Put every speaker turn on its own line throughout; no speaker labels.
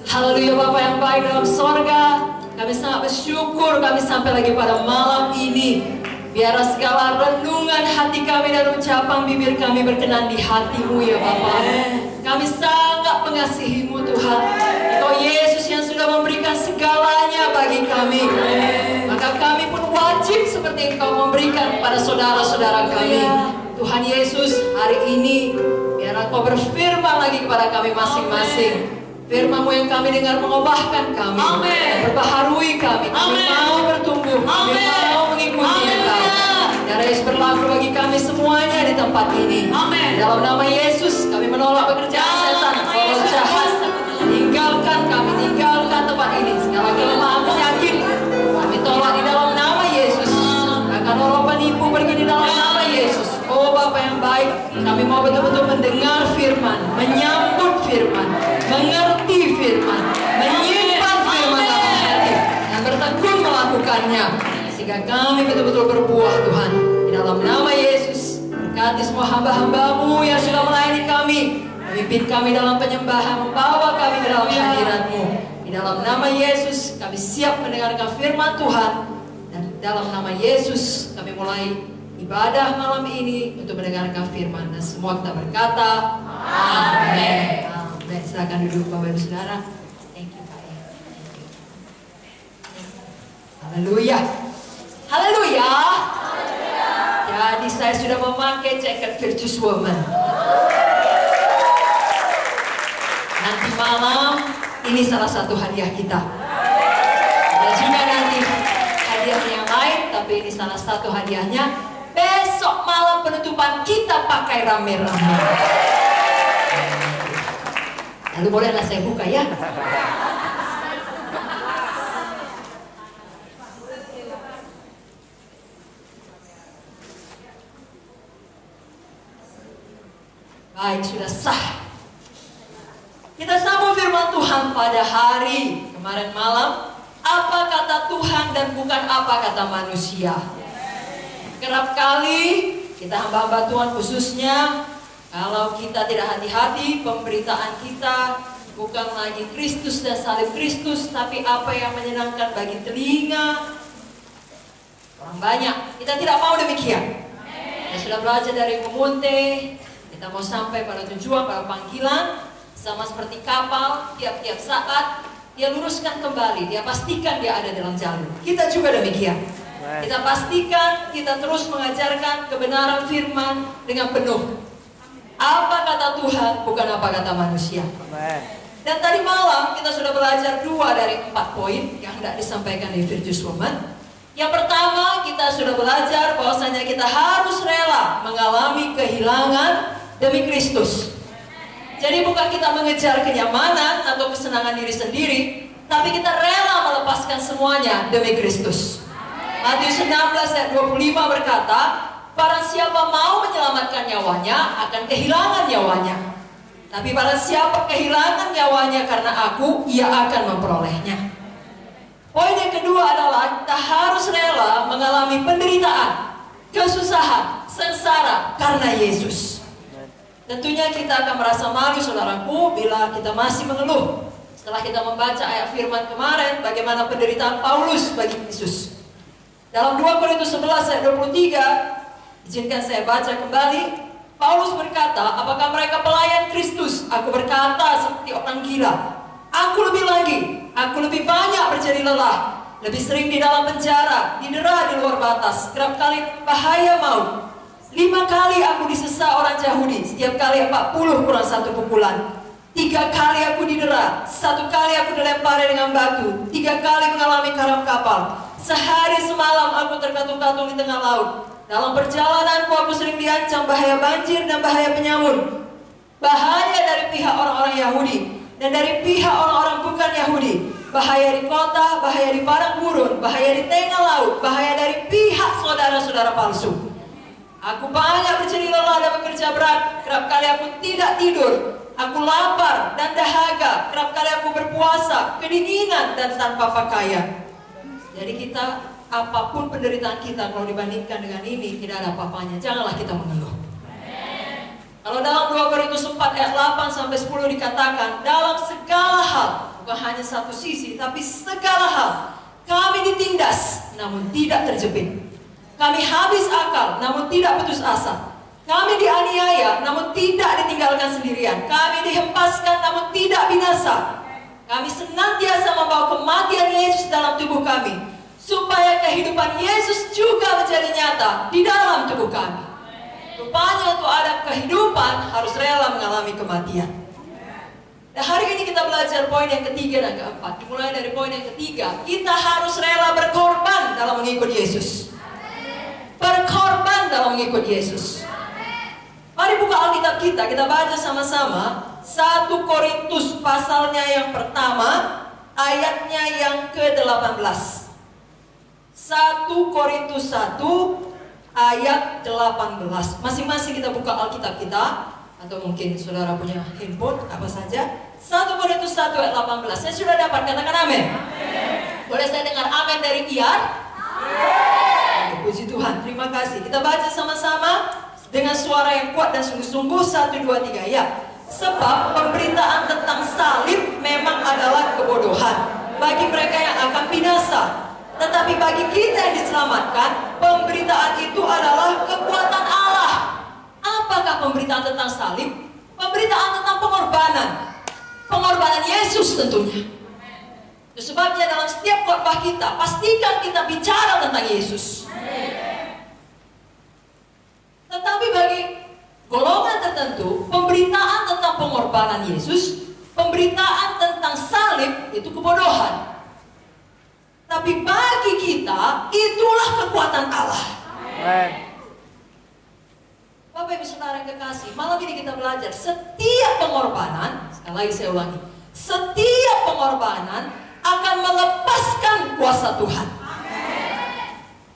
Haleluya Bapa yang baik dalam sorga. Kami sangat bersyukur kami sampai lagi pada malam ini. Biarlah segala renungan hati kami dan ucapan bibir kami berkenan di hati-Mu ya Bapa. Kami sangat mengasihi-Mu Tuhan. Engkau Yesus yang sudah memberikan segalanya bagi kami. Maka kami pun wajib seperti Engkau memberikan pada saudara-saudara kami. Tuhan Yesus, hari ini biarlah Engkau berfirman lagi kepada kami masing-masing. Firman-Mu yang kami dengar mengubahkan kami, memperbaharui kami. Kami mau bertumbuh, kami mau mengikuti Engkau. Darah Yesus berlaku bagi kami semuanya di tempat ini. Dalam nama Yesus kami menolak pekerjaan setan, roh jahat. Tinggalkan kami, tinggalkan tempat ini. Segala kelemahan penyakit kami tolak di dalam nama Yesus. Akan roh penipu pergi di dalam nama Yesus. Oh Bapa yang baik, kami mau betul-betul mendengar firman, menyambut firman, mengerti firman, menyimpan firman dalam hati, dan bertekun melakukannya, sehingga kami betul-betul berbuah Tuhan. Di dalam nama Yesus, berkati semua hamba-hamba-Mu yang sudah melayani kami, memimpin kami dalam penyembahan, membawa kami ke dalam hadirat-Mu. Di dalam nama Yesus, kami siap mendengarkan firman Tuhan, dan dalam nama Yesus kami mulai ibadah malam ini untuk mendengarkan firman, dan semua kita berkata amin. Amin. Silakan duduk Bapak Ibu Saudara. Thank you Pak. Haleluya. Haleluya. Jadi saya sudah memakai jaket Virtuous Woman. Nanti malam ini salah satu hadiah kita. Ada juga nanti hadiah yang lain, tapi ini salah satu hadiahnya. Besok malam penutupan kita pakai rame-rame. Lalu bolehlah saya buka ya. Baik, sudah sah. Kita sambung firman Tuhan pada hari kemarin malam. Apa kata Tuhan dan bukan apa kata manusia. Kerap kali kita hamba-hamba Tuhan khususnya, kalau kita tidak hati-hati, pemberitaan kita bukan lagi Kristus dan salib Kristus, tapi apa yang menyenangkan bagi telinga orang banyak. Kita tidak mau demikian. Kita sudah belajar dari Mumunte, kita mau sampai pada tujuan, pada panggilan. Sama seperti kapal, tiap-tiap saat dia luruskan kembali, dia pastikan dia ada dalam jalur. Kita juga demikian. Kita pastikan kita terus mengajarkan kebenaran firman dengan penuh. Apa kata Tuhan, bukan apa kata manusia. Dan tadi malam kita sudah belajar 2 dari 4 poin yang tidak disampaikan di Virtuous Woman. Yang pertama, kita sudah belajar bahwasanya kita harus rela mengalami kehilangan demi Kristus. Jadi bukan kita mengejar kenyamanan atau kesenangan diri sendiri, tapi kita rela melepaskan semuanya demi Kristus. Matius 16 ayat 25 berkata, barang siapa mau menyelamatkan nyawanya akan kehilangan nyawanya. Tapi barang siapa kehilangan nyawanya karena aku, ia akan memperolehnya. Poin yang kedua adalah kita harus rela mengalami penderitaan, kesusahan, sengsara karena Yesus. Tentunya kita akan merasa malu saudaraku bila kita masih mengeluh. Setelah kita membaca ayat firman kemarin, bagaimana penderitaan Paulus bagi Yesus. Dalam 2 Korintus 11 ayat 23, izinkan saya baca kembali. Paulus berkata, apakah mereka pelayan Kristus? Aku berkata seperti orang gila. Aku lebih lagi, aku lebih banyak menjadi lelah, lebih sering di dalam penjara, didera di luar batas, kerap kali bahaya maut. 5 kali aku disesa orang Yahudi, setiap kali 40 kurang 1 pukulan. 3 kali aku didera, 1 kali aku dilempari dengan batu, 3 kali mengalami karam kapal. Sehari semalam aku terkatung-katung di tengah laut. Dalam perjalananku aku sering diancam bahaya banjir dan bahaya penyamun. Bahaya dari pihak orang-orang Yahudi dan dari pihak orang-orang bukan Yahudi. Bahaya di kota, bahaya di padang gurun, bahaya di tengah laut, bahaya dari pihak saudara-saudara palsu. Aku banyak menjadi lelah dan bekerja berat. Kerap kali aku tidak tidur. Aku lapar dan dahaga. Kerap kali aku berpuasa, kedinginan dan tanpa pakaian. Jadi kita, apapun penderitaan kita, kalau dibandingkan dengan ini, tidak ada apa-apanya. Janganlah kita mengeluh. Kalau dalam 2 Korintus 4 ayat 8 sampai 10 dikatakan, dalam segala hal, bukan bukan hanya satu sisi, tapi segala hal. Kami ditindas, namun tidak terjepit. Kami habis akal, namun tidak putus asa. Kami dianiaya, namun tidak ditinggalkan sendirian. Kami dihempaskan, namun tidak binasa. Kami senantiasa membawa kematian Yesus dalam tubuh kami, supaya kehidupan Yesus juga menjadi nyata di dalam tubuh kami. Rupanya untuk ada kehidupan harus rela mengalami kematian. Dan hari ini kita belajar poin yang ketiga dan keempat. Dimulai dari poin yang ketiga, kita harus rela berkorban dalam mengikut Yesus. Berkorban dalam mengikut Yesus. Mari buka Alkitab kita baca sama-sama 1 Korintus pasalnya yang pertama, ayatnya yang ke-18. 1 Korintus 1 ayat 18. Masing-masing kita buka Alkitab kita, atau mungkin saudara punya handphone, apa saja. 1 Korintus 1 ayat 18. Saya sudah dapat, katakan amin. Boleh saya dengar amin dari Ian? Puji Tuhan, terima kasih. Kita baca sama-sama dengan suara yang kuat dan sungguh-sungguh. 1, 2, 3 ya. Sebab pemberitaan tentang salib memang adalah kebodohan bagi mereka yang akan binasa, tetapi bagi kita yang diselamatkan, pemberitaan itu adalah kekuatan Allah. Apakah pemberitaan tentang salib? Pemberitaan tentang pengorbanan. Pengorbanan Yesus tentunya. Itu sebabnya dalam setiap khotbah kita, pastikan kita bicara tentang Yesus. Tetapi bagi golongan tertentu, pemberitaan tentang pengorbanan Yesus, pemberitaan tentang salib itu kebodohan. Tapi bagi kita, itulah kekuatan Allah. Bapak Ibu Saudara yang kekasih, malam ini kita belajar setiap pengorbanan, sekali lagi saya ulangi, setiap pengorbanan akan melepaskan kuasa Tuhan.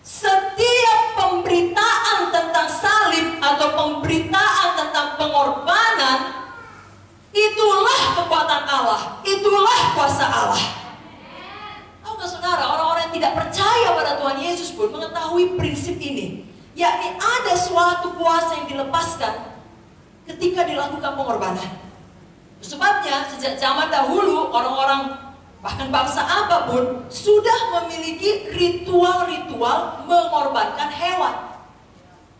Setiap pemberitaan tentang salib atau pemberitaan tentang pengorbanan, itulah kekuatan Allah, itulah kuasa Allah. Tahu gak saudara, orang-orang yang tidak percaya pada Tuhan Yesus pun mengetahui prinsip ini, yakni ada suatu kuasa yang dilepaskan ketika dilakukan pengorbanan. Sebabnya sejak zaman dahulu orang-orang, bahkan bangsa apapun, sudah memiliki ritual-ritual mengorbankan hewan,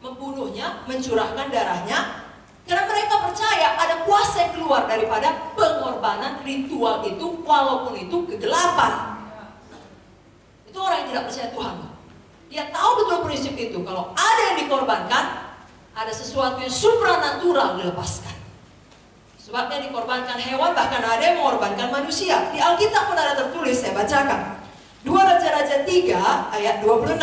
membunuhnya, mencurahkan darahnya, karena mereka percaya ada kuasa yang keluar daripada pengorbanan ritual itu, walaupun itu kegelapan. Itu orang yang tidak percaya Tuhan. Dia tahu betul prinsip itu, kalau ada yang dikorbankan, ada sesuatu yang supranatural dilepaskan. Sebabnya dikorbankan hewan, bahkan ada yang mengorbankan manusia. Di Alkitab pun ada tertulis, saya bacakan. 2 Raja-Raja 3 ayat 26.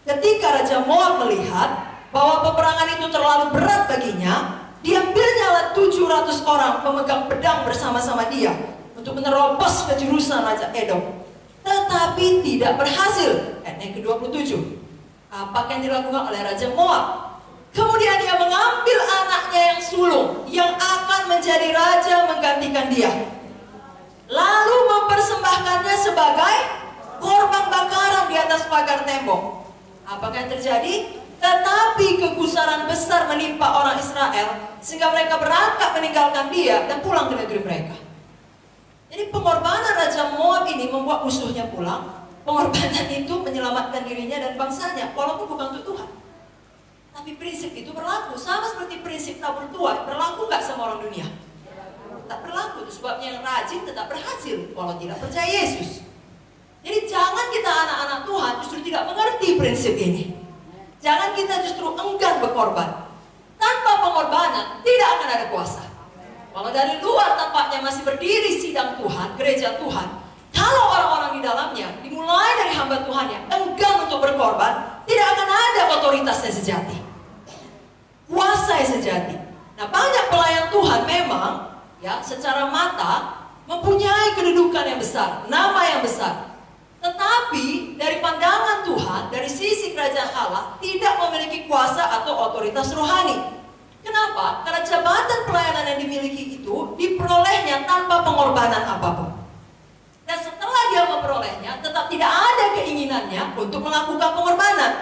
Ketika Raja Moab melihat bahwa peperangan itu terlalu berat baginya, diambilnyalah 700 orang pemegang pedang bersama-sama dia untuk menerobos ke jurusan Raja Edom. Tetapi tidak berhasil. Ayat yang ke-27. Apa yang dilakukan oleh Raja Moab? Kemudian dia mengambil anaknya yang sulung, yang akan menjadi raja menggantikan dia, lalu mempersembahkannya sebagai korban bakaran di atas pagar tembok. Apakah yang terjadi? Tetapi kegusaran besar menimpa orang Israel, sehingga mereka berangkat meninggalkan dia dan pulang ke negeri mereka. Jadi pengorbanan Raja Moab ini membuat musuhnya pulang. Pengorbanan itu menyelamatkan dirinya dan bangsanya, walaupun bukan untuk Tuhan. Tapi prinsip itu berlaku, sama seperti prinsip tabur tuai, berlaku nggak sama orang dunia? Tak berlaku, itu sebabnya yang rajin tetap berhasil, walau tidak percaya Yesus. Jadi jangan kita anak-anak Tuhan justru tidak mengerti prinsip ini. Jangan kita justru enggan berkorban. Tanpa pengorbanan tidak akan ada kuasa. Kalau dari luar tampaknya masih berdiri sidang Tuhan, gereja Tuhan, kalau orang-orang di dalamnya dimulai dari hamba Tuhan yang enggan untuk berkorban, tidak akan ada otoritasnya sejati, kuasa yang sejati. Nah, banyak pelayan Tuhan memang ya secara mata mempunyai kedudukan yang besar, nama yang besar, tetapi dari pandangan Tuhan, dari sisi kerajaan Allah, tidak memiliki kuasa atau otoritas rohani. Kenapa? Karena jabatan pelayanan yang dimiliki itu diperolehnya tanpa pengorbanan apapun. Dan setelah dia memperolehnya, tetap tidak ada keinginannya untuk melakukan pengorbanan.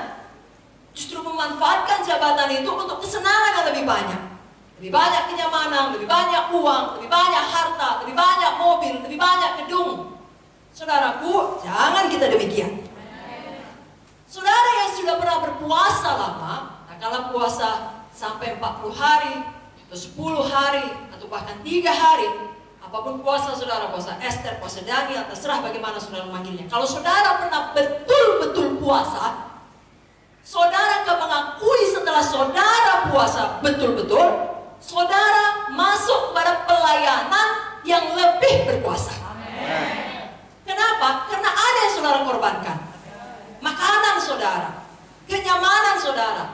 Justru memanfaatkan jabatan itu untuk kesenangan yang lebih banyak. Lebih banyak kenyamanan, lebih banyak uang, lebih banyak banyak harta, lebih banyak mobil, lebih banyak gedung. Saudaraku, jangan kita demikian. Saudara yang sudah pernah berpuasa lama, nah kalau puasa sampai 40 hari, atau 10 hari, atau bahkan 3 hari, apapun puasa saudara, puasa Esther, puasa Daniel, terserah bagaimana saudara memanggilnya. Kalau saudara pernah betul-betul puasa, saudara akan mengakui setelah saudara puasa betul-betul, saudara masuk pada pelayanan yang lebih berkuasa. Kenapa? Karena ada yang saudara korbankan. Makanan saudara, kenyamanan saudara,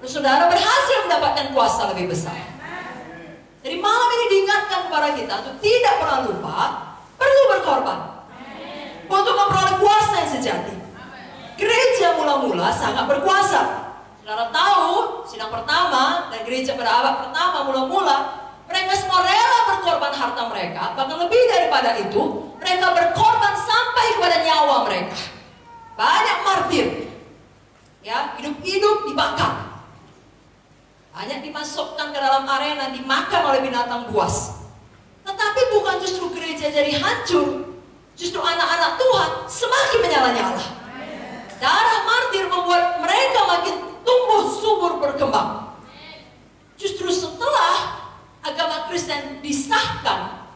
lalu saudara berhasil mendapatkan kuasa lebih besar. Jadi malam ini diingatkan kepada kita untuk tidak pernah lupa perlu berkorban untuk memperoleh kuasa yang sejati. Gereja mula-mula sangat berkuasa. Saudara tahu, sidang pertama dan gereja pada abad pertama mula-mula, mereka semua rela berkorban harta mereka, bahkan lebih daripada itu, mereka berkorban sampai kepada nyawa mereka. Banyak martir, ya, hidup-hidup dibakar, banyak dimasukkan ke dalam arena, dimakan oleh binatang buas. Tetapi bukan justru gereja jadi hancur, justru anak-anak Tuhan semakin menyala-nyala. Darah martir membuat mereka makin tumbuh subur berkembang. Justru setelah agama Kristen disahkan,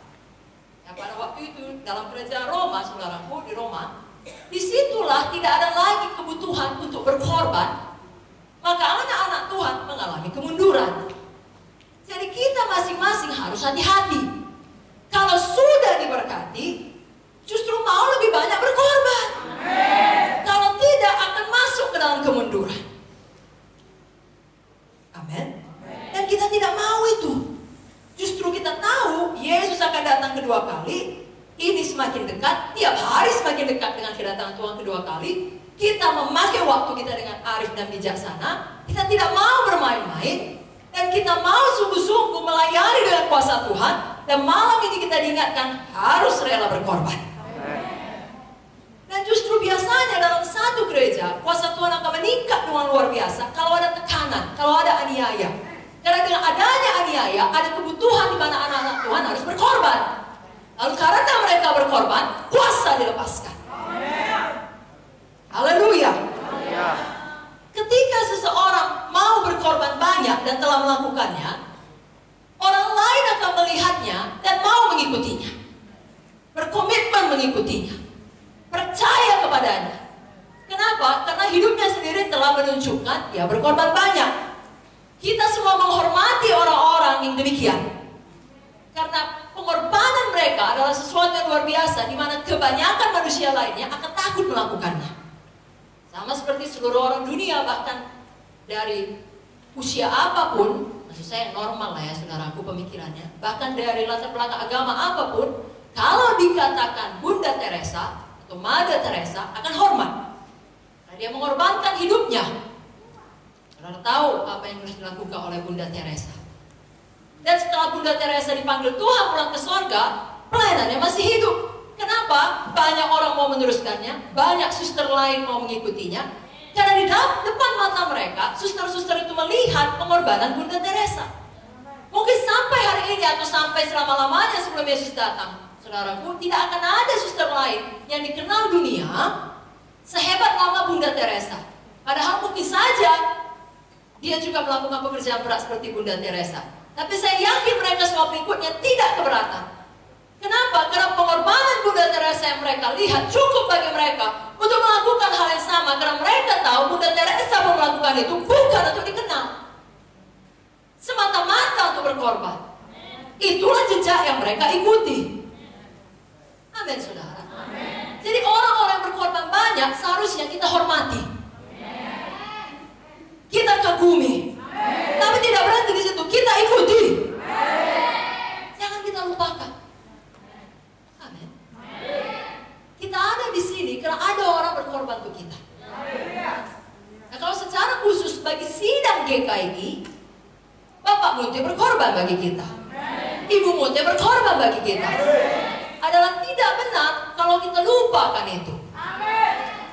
ya, pada waktu itu dalam kerajaan Roma, saudaraku, di Roma, disitulah tidak ada lagi kebutuhan untuk berkorban, maka anak-anak Tuhan mengalami kemunduran. Jadi kita masing-masing harus hati-hati. Kalau sudah diberkati, justru mau lebih banyak berkorban. Kalau tidak, akan masuk ke dalam kemunduran. Amin. Dan kita tidak mau itu. Justru kita tahu Yesus akan datang kedua kali. Ini semakin dekat, tiap hari semakin dekat dengan kedatangan Tuhan kedua kali. Kita memakai waktu kita dengan arif dan bijaksana. Kita tidak mau bermain-main, dan kita mau sungguh-sungguh melayani dengan kuasa Tuhan. Dan malam ini kita diingatkan harus rela berkorban. Dan justru biasanya dalam satu gereja, kuasa Tuhan akan meningkat dengan luar biasa kalau ada tekanan, kalau ada aniaya. Karena dengan adanya aniaya, ada kebutuhan di mana anak-anak Tuhan harus berkorban. Lalu karena mereka berkorban, kuasa dilepaskan. Haleluya. Ketika seseorang mau berkorban banyak dan telah melakukannya, orang lain akan melihatnya dan mau mengikutinya, berkomitmen mengikutinya, percaya kepadanya. Kenapa? Karena hidupnya sendiri telah menunjukkan dia berkorban banyak. Kita semua menghormati orang-orang yang demikian, karena pengorbanan mereka adalah sesuatu yang luar biasa, di mana kebanyakan manusia lainnya akan takut melakukannya. Sama seperti seluruh orang dunia, bahkan dari usia apapun, maksud saya normal lah ya saudaraku pemikirannya, bahkan dari latar belakang agama apapun, kalau dikatakan Bunda Teresa atau Mother Teresa akan hormat, karena dia mengorbankan hidupnya. Saudara tahu apa yang harus dilakukan oleh Bunda Teresa. Dan setelah Bunda Teresa dipanggil Tuhan pulang ke sorga, pelayanannya masih hidup. Kenapa? Banyak orang mau meneruskannya, banyak suster lain mau mengikutinya. Karena di depan mata mereka, suster-suster itu melihat pengorbanan Bunda Teresa. Mungkin sampai hari ini atau sampai selama-lamanya sebelum Yesus datang, saudaraku, tidak akan ada suster lain yang dikenal dunia sehebat nama Bunda Teresa. Padahal mungkin saja dia juga melakukan pekerjaan berat seperti Bunda Teresa. Tapi saya yakin mereka semua pengikutnya tidak keberatan. Kenapa? Karena pengorbanan Bunda Teresa yang mereka lihat cukup bagi mereka untuk melakukan hal yang sama. Karena mereka tahu Bunda Teresa melakukan itu bukan untuk dikenal, semata-mata untuk berkorban. Itulah jejak yang mereka ikuti. Amin, saudara. Jadi orang-orang yang berkorban banyak seharusnya kita hormati, kita kagumi, tapi tidak berhenti di situ, kita ikuti. Jangan kita lupakan. Amin. Kita ada di sini karena ada orang berkorban untuk kita. Nah, kalau secara khusus bagi sidang GKI, Bapak Munte berkorban bagi kita, Ibu Munte berkorban bagi kita. Adalah tidak benar kalau kita lupakan itu.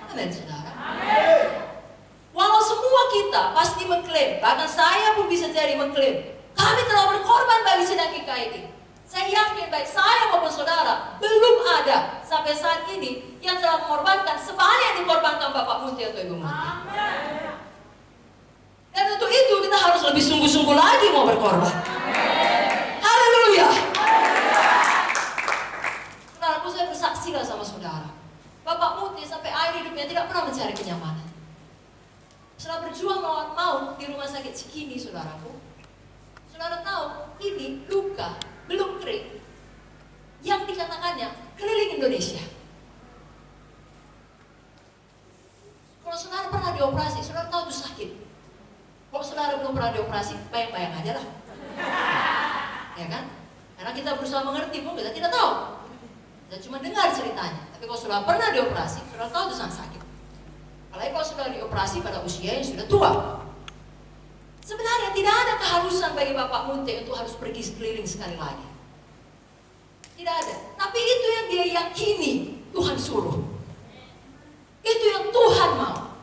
Amin, saudara. Walau semua kita pasti mengklaim, bahkan saya pun bisa jadi mengklaim, kami telah berkorban bagi sidang GKI. Saya yakin baik saya maupun saudara belum ada sampai saat ini yang telah mengorbankan sebanyak yang dikorbankan Bapak Muti atau Ibu Muti. Dan untuk itu kita harus lebih sungguh-sungguh lagi mau berkorban. Haleluya. Saudaraku, saya bersaksi lah sama saudara. Bapak Muti sampai akhir hidupnya tidak pernah mencari kenyamanan. Setelah berjuang melawan maut di rumah sakit Cikini, saudaraku, saudara tahu ini luka belum kering yang dikatakannya keliling Indonesia. Kalau saudara pernah dioperasi, saudara tahu itu sakit. Kalau saudara belum pernah dioperasi, bayang-bayang aja lah. Ya kan? Karena kita berusaha mengerti pun kita tidak tahu. Kita cuma dengar ceritanya. Tapi kalau saudara pernah dioperasi, saudara tahu itu sangat sakit. Apalagi kalau saudara dioperasi pada usia yang sudah tua. Sebenarnya tidak ada keharusan bagi Bapak Munte untuk harus pergi sekeliling sekali lagi. Tidak ada. Tapi itu yang dia yakini Tuhan suruh. Itu yang Tuhan mau.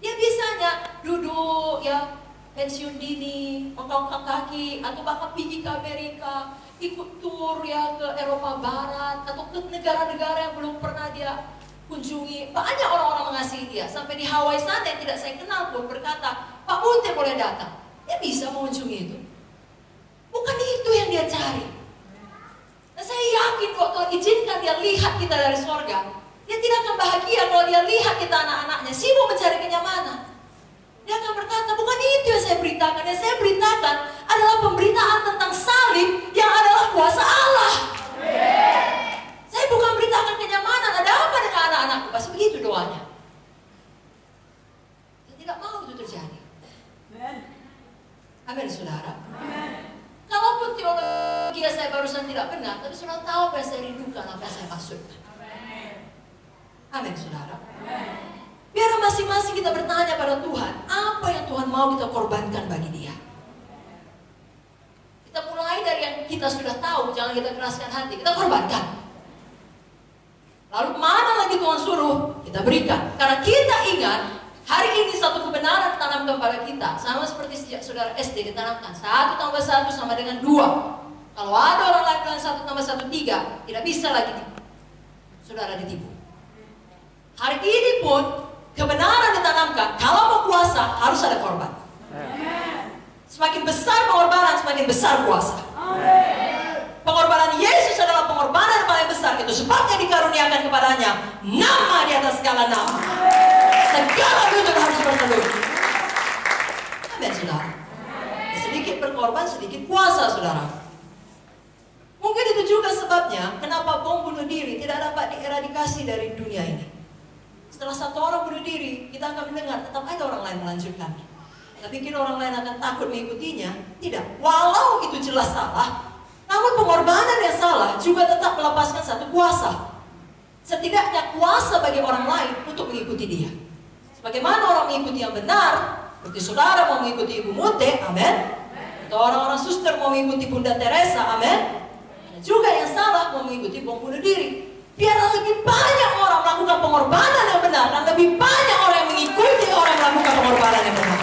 Dia bisanya duduk ya, pensiun dini, mengangkat kaki, atau bahkan pergi ke Amerika, ikut tur ya ke Eropa Barat, atau ke negara-negara yang belum pernah dia kunjungi. Banyak orang-orang mengasihi dia. Sampai di Hawaii sana yang tidak saya kenal pun berkata, Pak Munte boleh datang. Dia bisa mengunjungi itu. Bukan itu yang dia cari. Dan saya yakin kalau Tuhan izinkan dia lihat kita dari sorga, dia tidak akan bahagia kalau dia lihat kita anak-anaknya sibuk mencari kenyamanan. Dia akan berkata, bukan itu yang saya beritakan. Yang saya beritakan adalah pemberitaan tentang salib yang adalah kuasa Allah. Saya bukan beritakan kenyamanan. Ada apa dengan anak-anakku? Pasti begitu doanya. Saya tidak mau itu terjadi. Amin, saudara. Kalaupun teologi saya barusan tidak benar, tapi saudara tahu apa yang saya rindukan, apa yang saya maksudkan. Amin, saudara. Biar masing-masing kita bertanya pada Tuhan, apa yang Tuhan mau kita korbankan bagi Dia. Kita mulai dari yang kita sudah tahu, jangan kita keraskan hati, kita korbankan. Lalu mana lagi Tuhan suruh, kita berikan. Karena kita ingat, hari ini satu kebenaran ditanamkan pada kita. Sama seperti sejak saudara SD ditanamkan. 1 tambah 1 sama dengan 2. Kalau ada orang lain bilang 1 tambah 1 3, tidak bisa lagi saudara ditipu. Hari ini pun kebenaran ditanamkan. Kalau mau kuasa harus ada korban. Semakin besar pengorbanan, semakin besar kuasa. Pengorbanan Yesus adalah pengorbanan paling besar. Itu sebabnya dikaruniakan kepadanya nama di atas segala nama. Segala lutut harus berteduh. Amin, saudara. Sedikit berkorban, sedikit kuasa, saudara. Mungkin itu juga sebabnya kenapa bom bunuh diri tidak dapat dieradikasi dari dunia ini. Setelah satu orang bunuh diri, kita akan mendengar tetap ada orang lain melanjutkannya. Tapi kira orang lain akan takut mengikutinya? Tidak. Walau itu jelas salah, namun pengorbanan yang salah juga tetap melepaskan satu kuasa. Setidaknya kuasa bagi orang lain untuk mengikuti dia. Sebagaimana orang mengikuti yang benar, seperti saudara mau mengikuti Ibu Munte, amin. Atau orang-orang suster mau mengikuti Bunda Teresa, amin. Ada juga yang salah mau mengikuti bom bunuh diri. Biarlah lebih banyak orang melakukan pengorbanan yang benar, dan lebih banyak orang yang mengikuti orang yang melakukan pengorbanan yang benar.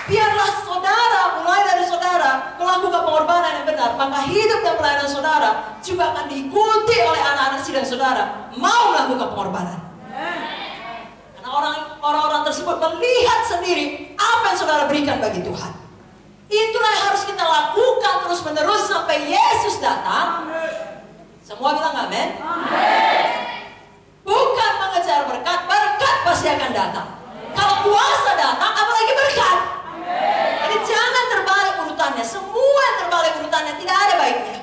Biarlah saudara, mulai dari saudara melakukan pengorbanan yang benar, maka hidup dan pelayanan saudara juga akan diikuti oleh anak-anak sidang saudara mau melakukan pengorbanan. Karena orang-orang tersebut melihat sendiri apa yang saudara berikan bagi Tuhan. Itulah yang harus kita lakukan terus-menerus sampai Yesus datang. Semua bilang amin. Bukan mengejar berkat, berkat pasti akan datang. Kalau kuasa datang, apalagi berkat. Jadi jangan terbalik urutannya. Semua yang terbalik urutannya tidak ada baiknya.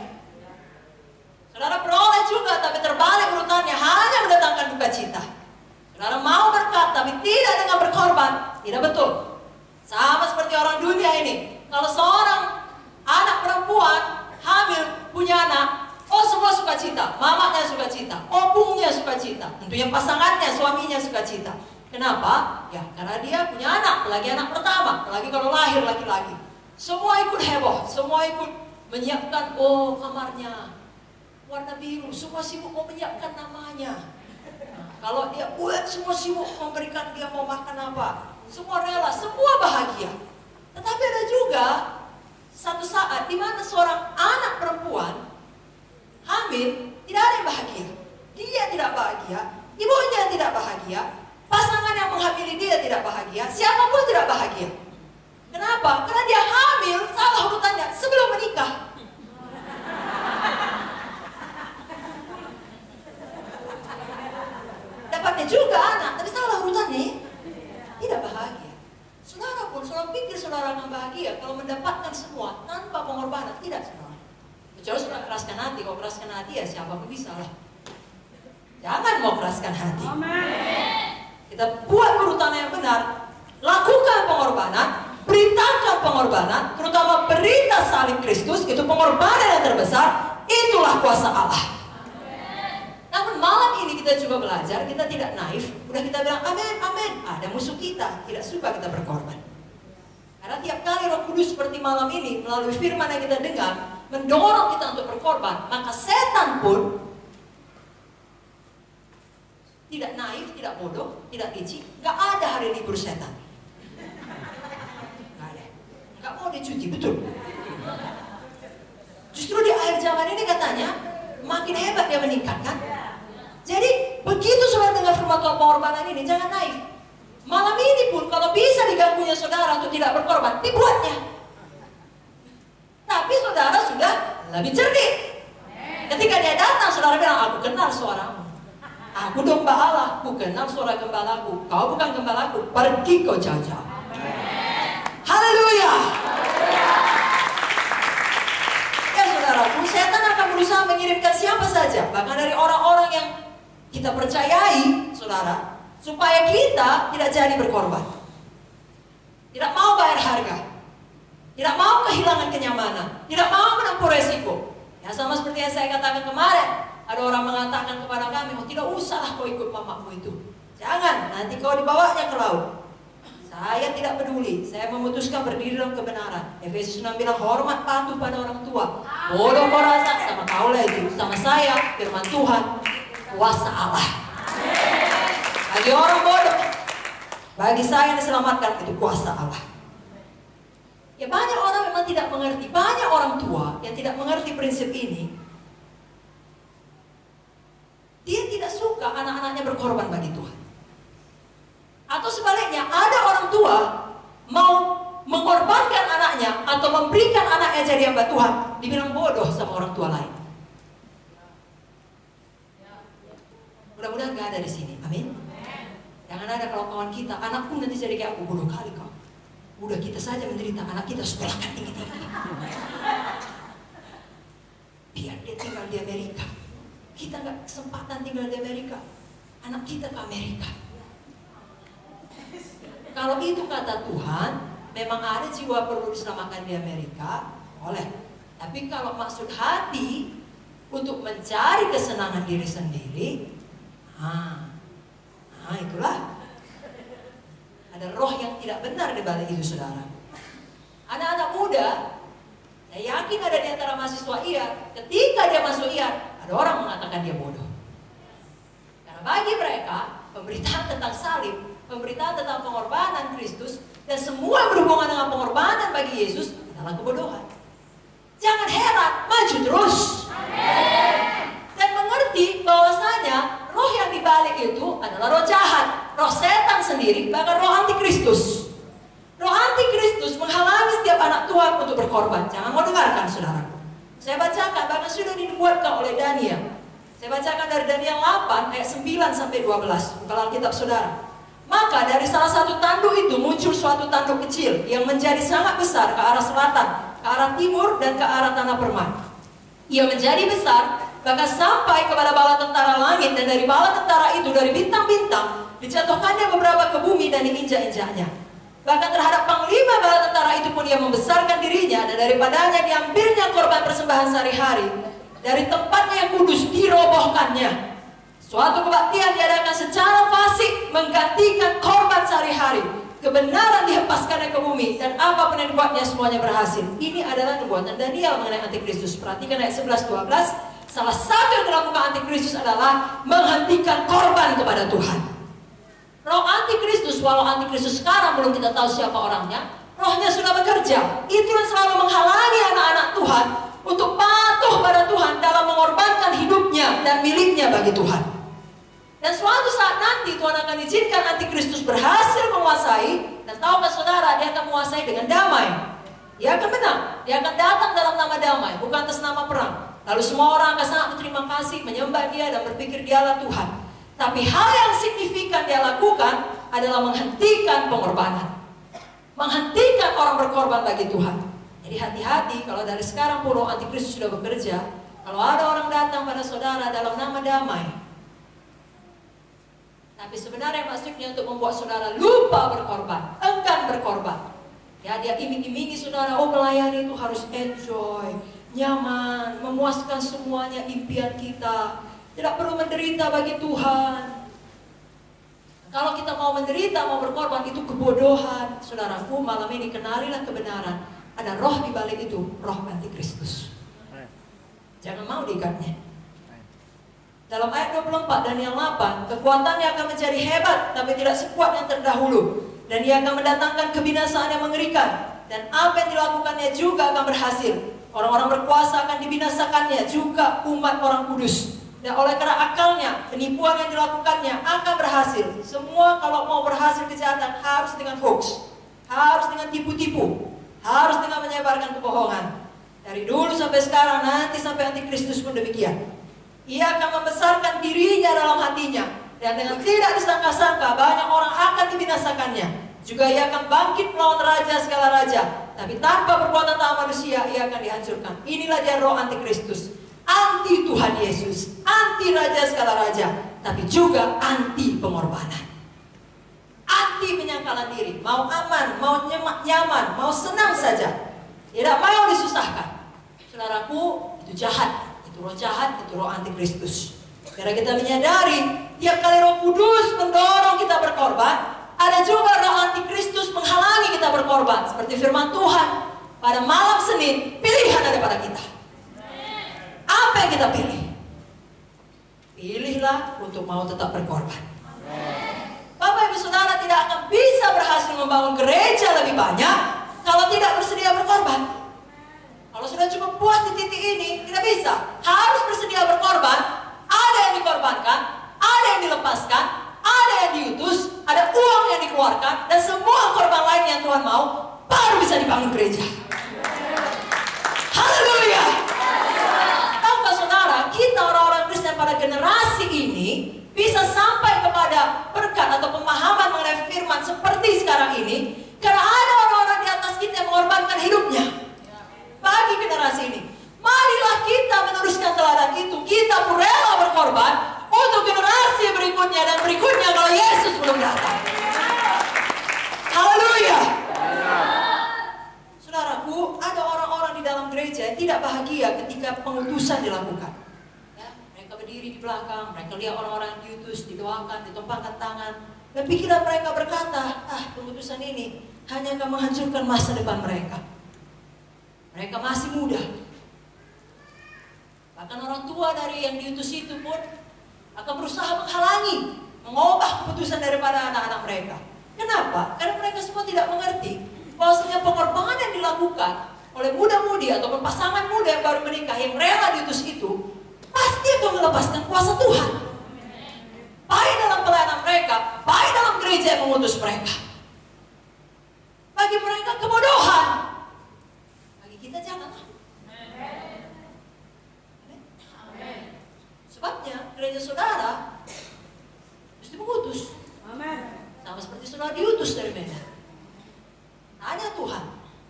Saudara peroleh juga, tapi terbalik urutannya hanya mendatangkan duka cita. Saudara mau berkat, tapi tidak dengan berkorban, tidak betul. Sama seperti orang dunia ini. Kalau seorang anak perempuan hamil punya anak, oh semua sukacita, mamanya sukacita, opungnya sukacita, tentunya pasangannya, suaminya sukacita. Kenapa? Ya karena dia punya anak, apalagi anak pertama, apalagi kalau lahir laki-laki. Semua ikut heboh, semua ikut menyiapkan, oh kamarnya warna biru, semua sibuk mau menyiapkan namanya. Nah, kalau dia buat semua sibuk memberikan dia mau makan apa, semua rela, semua bahagia. Tetapi ada juga satu saat di mana seorang anak perempuan hamil, tidak ada yang bahagia. Dia tidak bahagia, ibunya tidak bahagia, pasangan yang menghamili dia tidak bahagia, siapapun tidak bahagia. Kenapa? Karena dia hamil, salah urutannya, sebelum menikah. Dapatnya juga anak, tapi salah urutannya, tidak bahagia. Saudara pun, saudara pikir saudara akan bahagia kalau mendapatkan semua tanpa pengorbanan, tidak saudara. Kecuali saudara keraskan hati, kalau keraskan hati ya siapapun bisa lah. Jangan mau keraskan hati. Kita buat urutan yang benar, lakukan pengorbanan, beritakan pengorbanan, terutama berita salib Kristus, itu pengorbanan yang terbesar, itulah kuasa Allah. Namun malam ini kita coba belajar, kita tidak naif, udah kita bilang amin, amin. Ada musuh kita, tidak suka kita berkorban. Karena tiap kali Roh Kudus seperti malam ini, melalui firman yang kita dengar, mendorong kita untuk berkorban, maka setan pun tidak naif, tidak bodoh, tidak licik. Gak ada hari libur setan. Gak ada. Gak mau dicuti, betul. Justru di akhir zaman ini katanya makin hebat dia meningkatkan. Jadi begitu saudara dengar firman Tuhan pengorbanan ini, jangan naif. Malam ini pun kalau bisa diganggunya saudara untuk tidak berkorban, dibuatnya. Tapi saudara sudah lebih cerdik. Ketika dia datang, saudara bilang, aku kenal suaramu. Aku domba Allah, ku kenal suara gembalaku. Kau bukan gembalaku, pergi kau jauh-jauh. Haleluya. Ya saudaraku, setan akan berusaha mengirimkan siapa saja, bahkan dari orang-orang yang kita percayai, saudara, supaya kita tidak jadi berkorban, tidak mau bayar harga, tidak mau kehilangan kenyamanan, tidak mau menempuh resiko. Ya sama seperti yang saya katakan kemarin, ada orang mengatakan kepada kami, oh tidak usahlah kau ikut mamamu itu, jangan, nanti kau dibawanya ke laut. Saya tidak peduli, saya memutuskan berdiri dalam kebenaran. Efesus 6 bilang hormat patuh pada orang tua. Bodoh kau rasa sama kau lah itu, sama saya, firman Tuhan, kuasa Allah. Bagi orang bodoh, bagi saya yang diselamatkan itu kuasa Allah. Ya banyak orang memang tidak mengerti, banyak orang tua yang tidak mengerti prinsip ini. Dia tidak suka anak-anaknya berkorban bagi Tuhan. Atau sebaliknya, ada orang tua mau mengorbankan anaknya atau memberikan anaknya jadi hamba Tuhan, dibilang bodoh sama orang tua lain. Mudah-mudahan gak ada di sini, amin. Jangan ada kalau kawan kita, anakku nanti jadi kayak aku, bodoh kali kau. Udah kita saja menderita, anak kita sekolahkan tinggi-tinggi. Biar dia tinggal di Amerika. Kita gak kesempatan tinggal di Amerika, anak kita ke Amerika. Kalau itu kata Tuhan, memang ada jiwa perlu diselamatkan di Amerika, boleh. Tapi kalau maksud hati untuk mencari kesenangan diri sendiri, itulah ada roh yang tidak benar di balik itu, saudara. Anak-anak muda, saya yakin ada di antara mahasiswa iya, ketika dia masuk iya, ada orang mengatakan dia bodoh. Karena bagi mereka, pemberitaan tentang salib, pemberitaan tentang pengorbanan Kristus, dan semua yang berhubungan dengan pengorbanan bagi Yesus adalah kebodohan. Jangan heran, maju terus. Dan mengerti bahwasanya roh yang dibalik itu adalah roh jahat, roh setan sendiri, bahkan roh antikristus. Roh antikristus menghalangi setiap anak Tuhan untuk berkorban. Jangan mau dengarkan, saudaraku. Saya bacakan, bahkan sudah dibuatkan oleh Daniel. Saya bacakan dari Daniel 8 ayat 9 sampai 12. Buka Alkitab saudara. Maka dari salah satu tanduk itu muncul suatu tanduk kecil yang menjadi sangat besar ke arah selatan, ke arah timur, dan ke arah tanah permai. Ia menjadi besar, bahkan sampai kepada bala tentara langit, dan dari bala tentara itu, dari bintang-bintang, dijatuhkannya beberapa ke bumi dan diinjak-injaknya. Bahkan terhadap panglima bala tentara itu pun ia membesarkan dirinya, dan daripadanya diambilnya korban persembahan sehari-hari. Dari tempatnya yang kudus dirobohkannya. Suatu kebaktian diadakan secara fasik menggantikan korban sehari-hari. Kebenaran dihempaskannya ke bumi, dan apapun yang dibuatnya semuanya berhasil. Ini adalah nubuatan Daniel mengenai antikristus. Perhatikan ayat 11-12. Salah satu yang dilakukan antikristus adalah menghentikan korban kepada Tuhan. Roh antikristus, walau antikristus sekarang belum kita tahu siapa orangnya, Rohnya sudah bekerja. Itu yang selalu menghalangi anak-anak Tuhan untuk patuh pada Tuhan dalam mengorbankan hidupnya dan miliknya bagi Tuhan. Dan suatu saat nanti Tuhan akan izinkan antikristus berhasil menguasai. Dan tahukah saudara, dia akan menguasai dengan damai. Dia akan menang. Dia akan datang dalam nama damai, bukan atas nama perang. Lalu semua orang akan sangat berterima kasih, menyembah dia dan berpikir dialah Tuhan. Tapi hal yang signifikan dia lakukan adalah menghentikan pengorbanan. Menghentikan orang berkorban bagi Tuhan. Jadi hati-hati kalau dari sekarang pun roh antikristus sudah bekerja. Kalau ada orang datang pada saudara dalam nama damai, tapi sebenarnya maksudnya untuk membuat saudara lupa berkorban, enggan berkorban. Ya, dia iming-imingi saudara, oh melayani itu harus enjoy, nyaman, memuaskan semuanya impian kita. Tidak perlu menderita bagi Tuhan. Kalau kita mau menderita, mau berkorban, itu kebodohan. Saudaraku, malam ini kenalilah kebenaran. Ada roh di balik itu, roh antikristus. Jangan mau diikatnya. Dalam ayat 24 Daniel 8, kekuatannya akan menjadi hebat, tapi tidak sekuat yang terdahulu. Dan ia akan mendatangkan kebinasaan yang mengerikan. Dan apa yang dilakukannya juga akan berhasil. Orang-orang berkuasa akan dibinasakannya, juga umat orang kudus. Dan oleh karena akalnya, penipuan yang dilakukannya akan berhasil. Semua kalau mau berhasil kejahatan harus dengan hoax, harus dengan tipu-tipu, harus dengan menyebarkan kebohongan. Dari dulu sampai sekarang, nanti sampai antikristus pun demikian. Ia akan membesarkan dirinya dalam hatinya, dan dengan tidak disangka-sangka banyak orang akan dibinasakannya. Juga ia akan bangkit melawan raja segala raja, tapi tanpa perbuatan tangan manusia ia akan dihancurkan. Inilah dia roh antikristus. Anti Tuhan Yesus, anti raja segala raja, tapi juga anti pengorbanan, anti penyangkalan diri, mau aman, mau nyaman, mau senang saja, tidak mau disusahkan. Saudaraku, itu jahat, itu roh jahat, itu roh antikristus. Karena kita menyadari tiap kali Roh Kudus mendorong kita berkorban, ada juga roh antikristus menghalangi kita berkorban. Seperti firman Tuhan pada malam Senin, pilihan ada pada kita. Apa yang kita pilih? Pilihlah untuk mau tetap berkorban. Bapak Ibu Saudara tidak akan bisa berhasil membangun gereja lebih banyak kalau tidak bersedia berkorban. Kalau sudah cukup puas di titik ini, tidak bisa. Harus bersedia berkorban. Ada yang dikorbankan, ada yang dilepaskan, ada yang diutus, ada uang yang dikeluarkan, dan semua korban lain yang Tuhan mau, baru bisa dibangun gereja. Haleluya. Saudara, kita orang-orang Kristen pada generasi ini bisa sampai kepada berkat atau pemahaman mengenai firman seperti sekarang ini karena ada orang-orang di atas kita yang mengorbankan hidupnya bagi generasi ini. Marilah kita meneruskan teladan itu. Kita pun rela berkorban untuk generasi berikutnya dan berikutnya kalau Yesus belum datang. Haleluya. Saudaraku, ada orang-orang di dalam gereja yang tidak bahagia ketika pengutusan dilakukan. Ya, mereka berdiri di belakang, mereka lihat orang-orang yang diutus, didoakan, ditumpangkan tangan. Dan pikiran mereka berkata, pengutusan ini hanya akan menghancurkan masa depan mereka. Mereka masih muda. Bahkan orang tua dari yang diutus itu pun akan berusaha menghalangi, mengubah keputusan daripada anak-anak mereka. Kenapa? Karena mereka semua tidak mengerti bahwasanya pengorbanan yang dilakukan oleh muda-mudi ataupun pasangan muda yang baru menikah yang rela diutus itu pasti akan melepaskan kuasa Tuhan. Baik dalam pelayanan mereka, baik dalam gereja yang mengutus mereka. Bagi mereka kebodohan, bagi kita janganlah. Sebabnya gereja saudara mesti mengutus. Sama seperti saudara diutus dari Medan. Tanya Tuhan,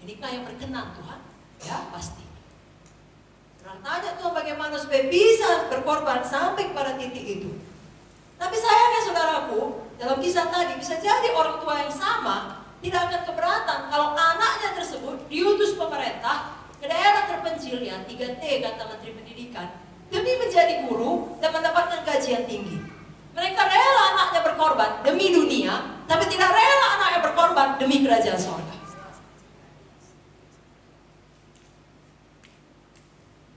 inikah yang berkenan Tuhan? Ya pasti. Tanya Tuhan bagaimana supaya bisa berkorban sampai kepada titik itu. Tapi sayangnya saudaraku, dalam kisah tadi bisa jadi orang tua yang sama tidak akan keberatan kalau anaknya tersebut diutus pemerintah ke daerah terpencil ya 3T kata Menteri Pendidikan demi menjadi guru dan mendapatkan gaji yang tinggi. Mereka rela anaknya berkorban demi dunia, tapi tidak rela anaknya berkorban demi kerajaan surga.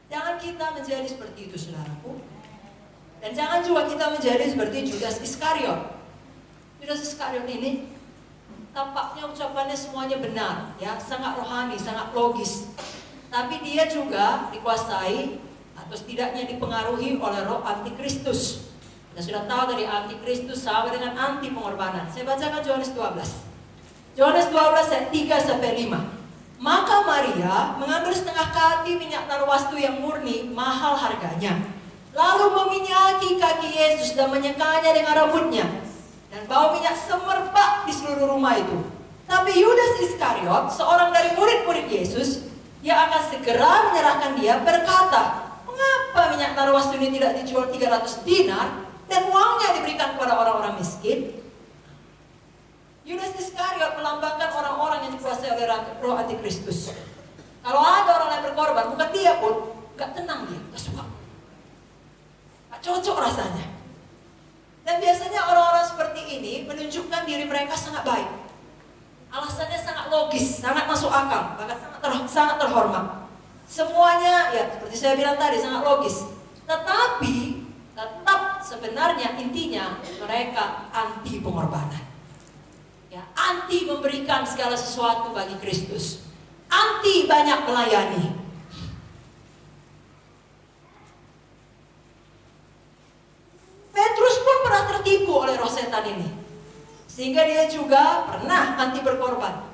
Jangan kita menjadi seperti itu saudaraku. Dan jangan juga kita menjadi seperti Judas Iskariot. Judas Iskariot ini tampaknya ucapannya semuanya benar, ya, sangat rohani, sangat logis. Tapi dia juga dikuasai atau setidaknya dipengaruhi oleh roh antikristus. Kita sudah tahu tadi antikristus sama dengan anti pengorbanan. Saya bacakan Yohanes 12. Yohanes 12 ayat 3 sampai 5. Maka Maria mengambil setengah kadi minyak narwastu yang murni, mahal harganya. Lalu meminyaki kaki Yesus dan menyekanya dengan rambutnya. Dan bau minyak semerbak di seluruh rumah itu. Tapi Yudas Iskariot, seorang dari murid-murid Yesus, yang akan segera menyerahkan dia, berkata, mengapa minyak narwastu ini tidak dijual 300 dinar dan uangnya diberikan kepada orang-orang miskin? Yudas Iskariot melambangkan orang-orang yang dikuasai oleh roh antikristus. Kalau ada orang yang berkorban, bukan dia pun, gak tenang dia, gak suka, gak cocok rasanya. Dan biasanya orang-orang seperti ini menunjukkan diri mereka sangat baik. Alasannya sangat logis, sangat masuk akal, bahkan sangat terhormat. Semuanya ya seperti saya bilang tadi sangat logis. Tetapi tetap sebenarnya intinya mereka anti pengorbanan. Ya, anti memberikan segala sesuatu bagi Kristus. Anti banyak melayani. Petrus pun pernah tertipu oleh roh setan ini, sehingga dia juga pernah anti berkorban.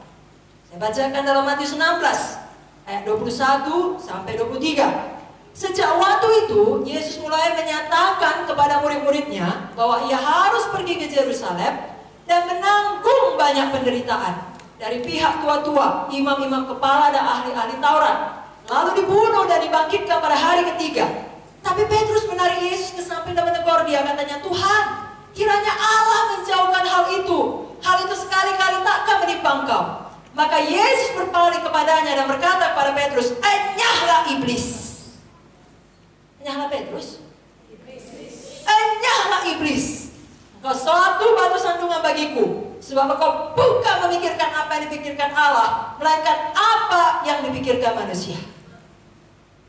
Saya bacakan dalam Matius 16 ayat 21 sampai 23. Sejak waktu itu Yesus mulai menyatakan kepada murid-muridnya bahwa ia harus pergi ke Yerusalem dan menanggung banyak penderitaan dari pihak tua-tua, imam-imam kepala dan ahli-ahli Taurat, lalu dibunuh dan dibangkitkan pada hari ketiga. Tapi Petrus menarik Yesus ke samping dan menegur dia, katanya, Tuhan, kiranya Allah menjauhkan hal itu. Hal itu sekali-kali takkan menimpa engkau. Maka Yesus berpaling kepadanya dan berkata kepada Petrus, enyahlah iblis. Enyahlah Petrus? Enyahlah iblis. Engkau suatu batu sandungan bagiku, sebab engkau bukan memikirkan apa yang dipikirkan Allah, melainkan apa yang dipikirkan manusia.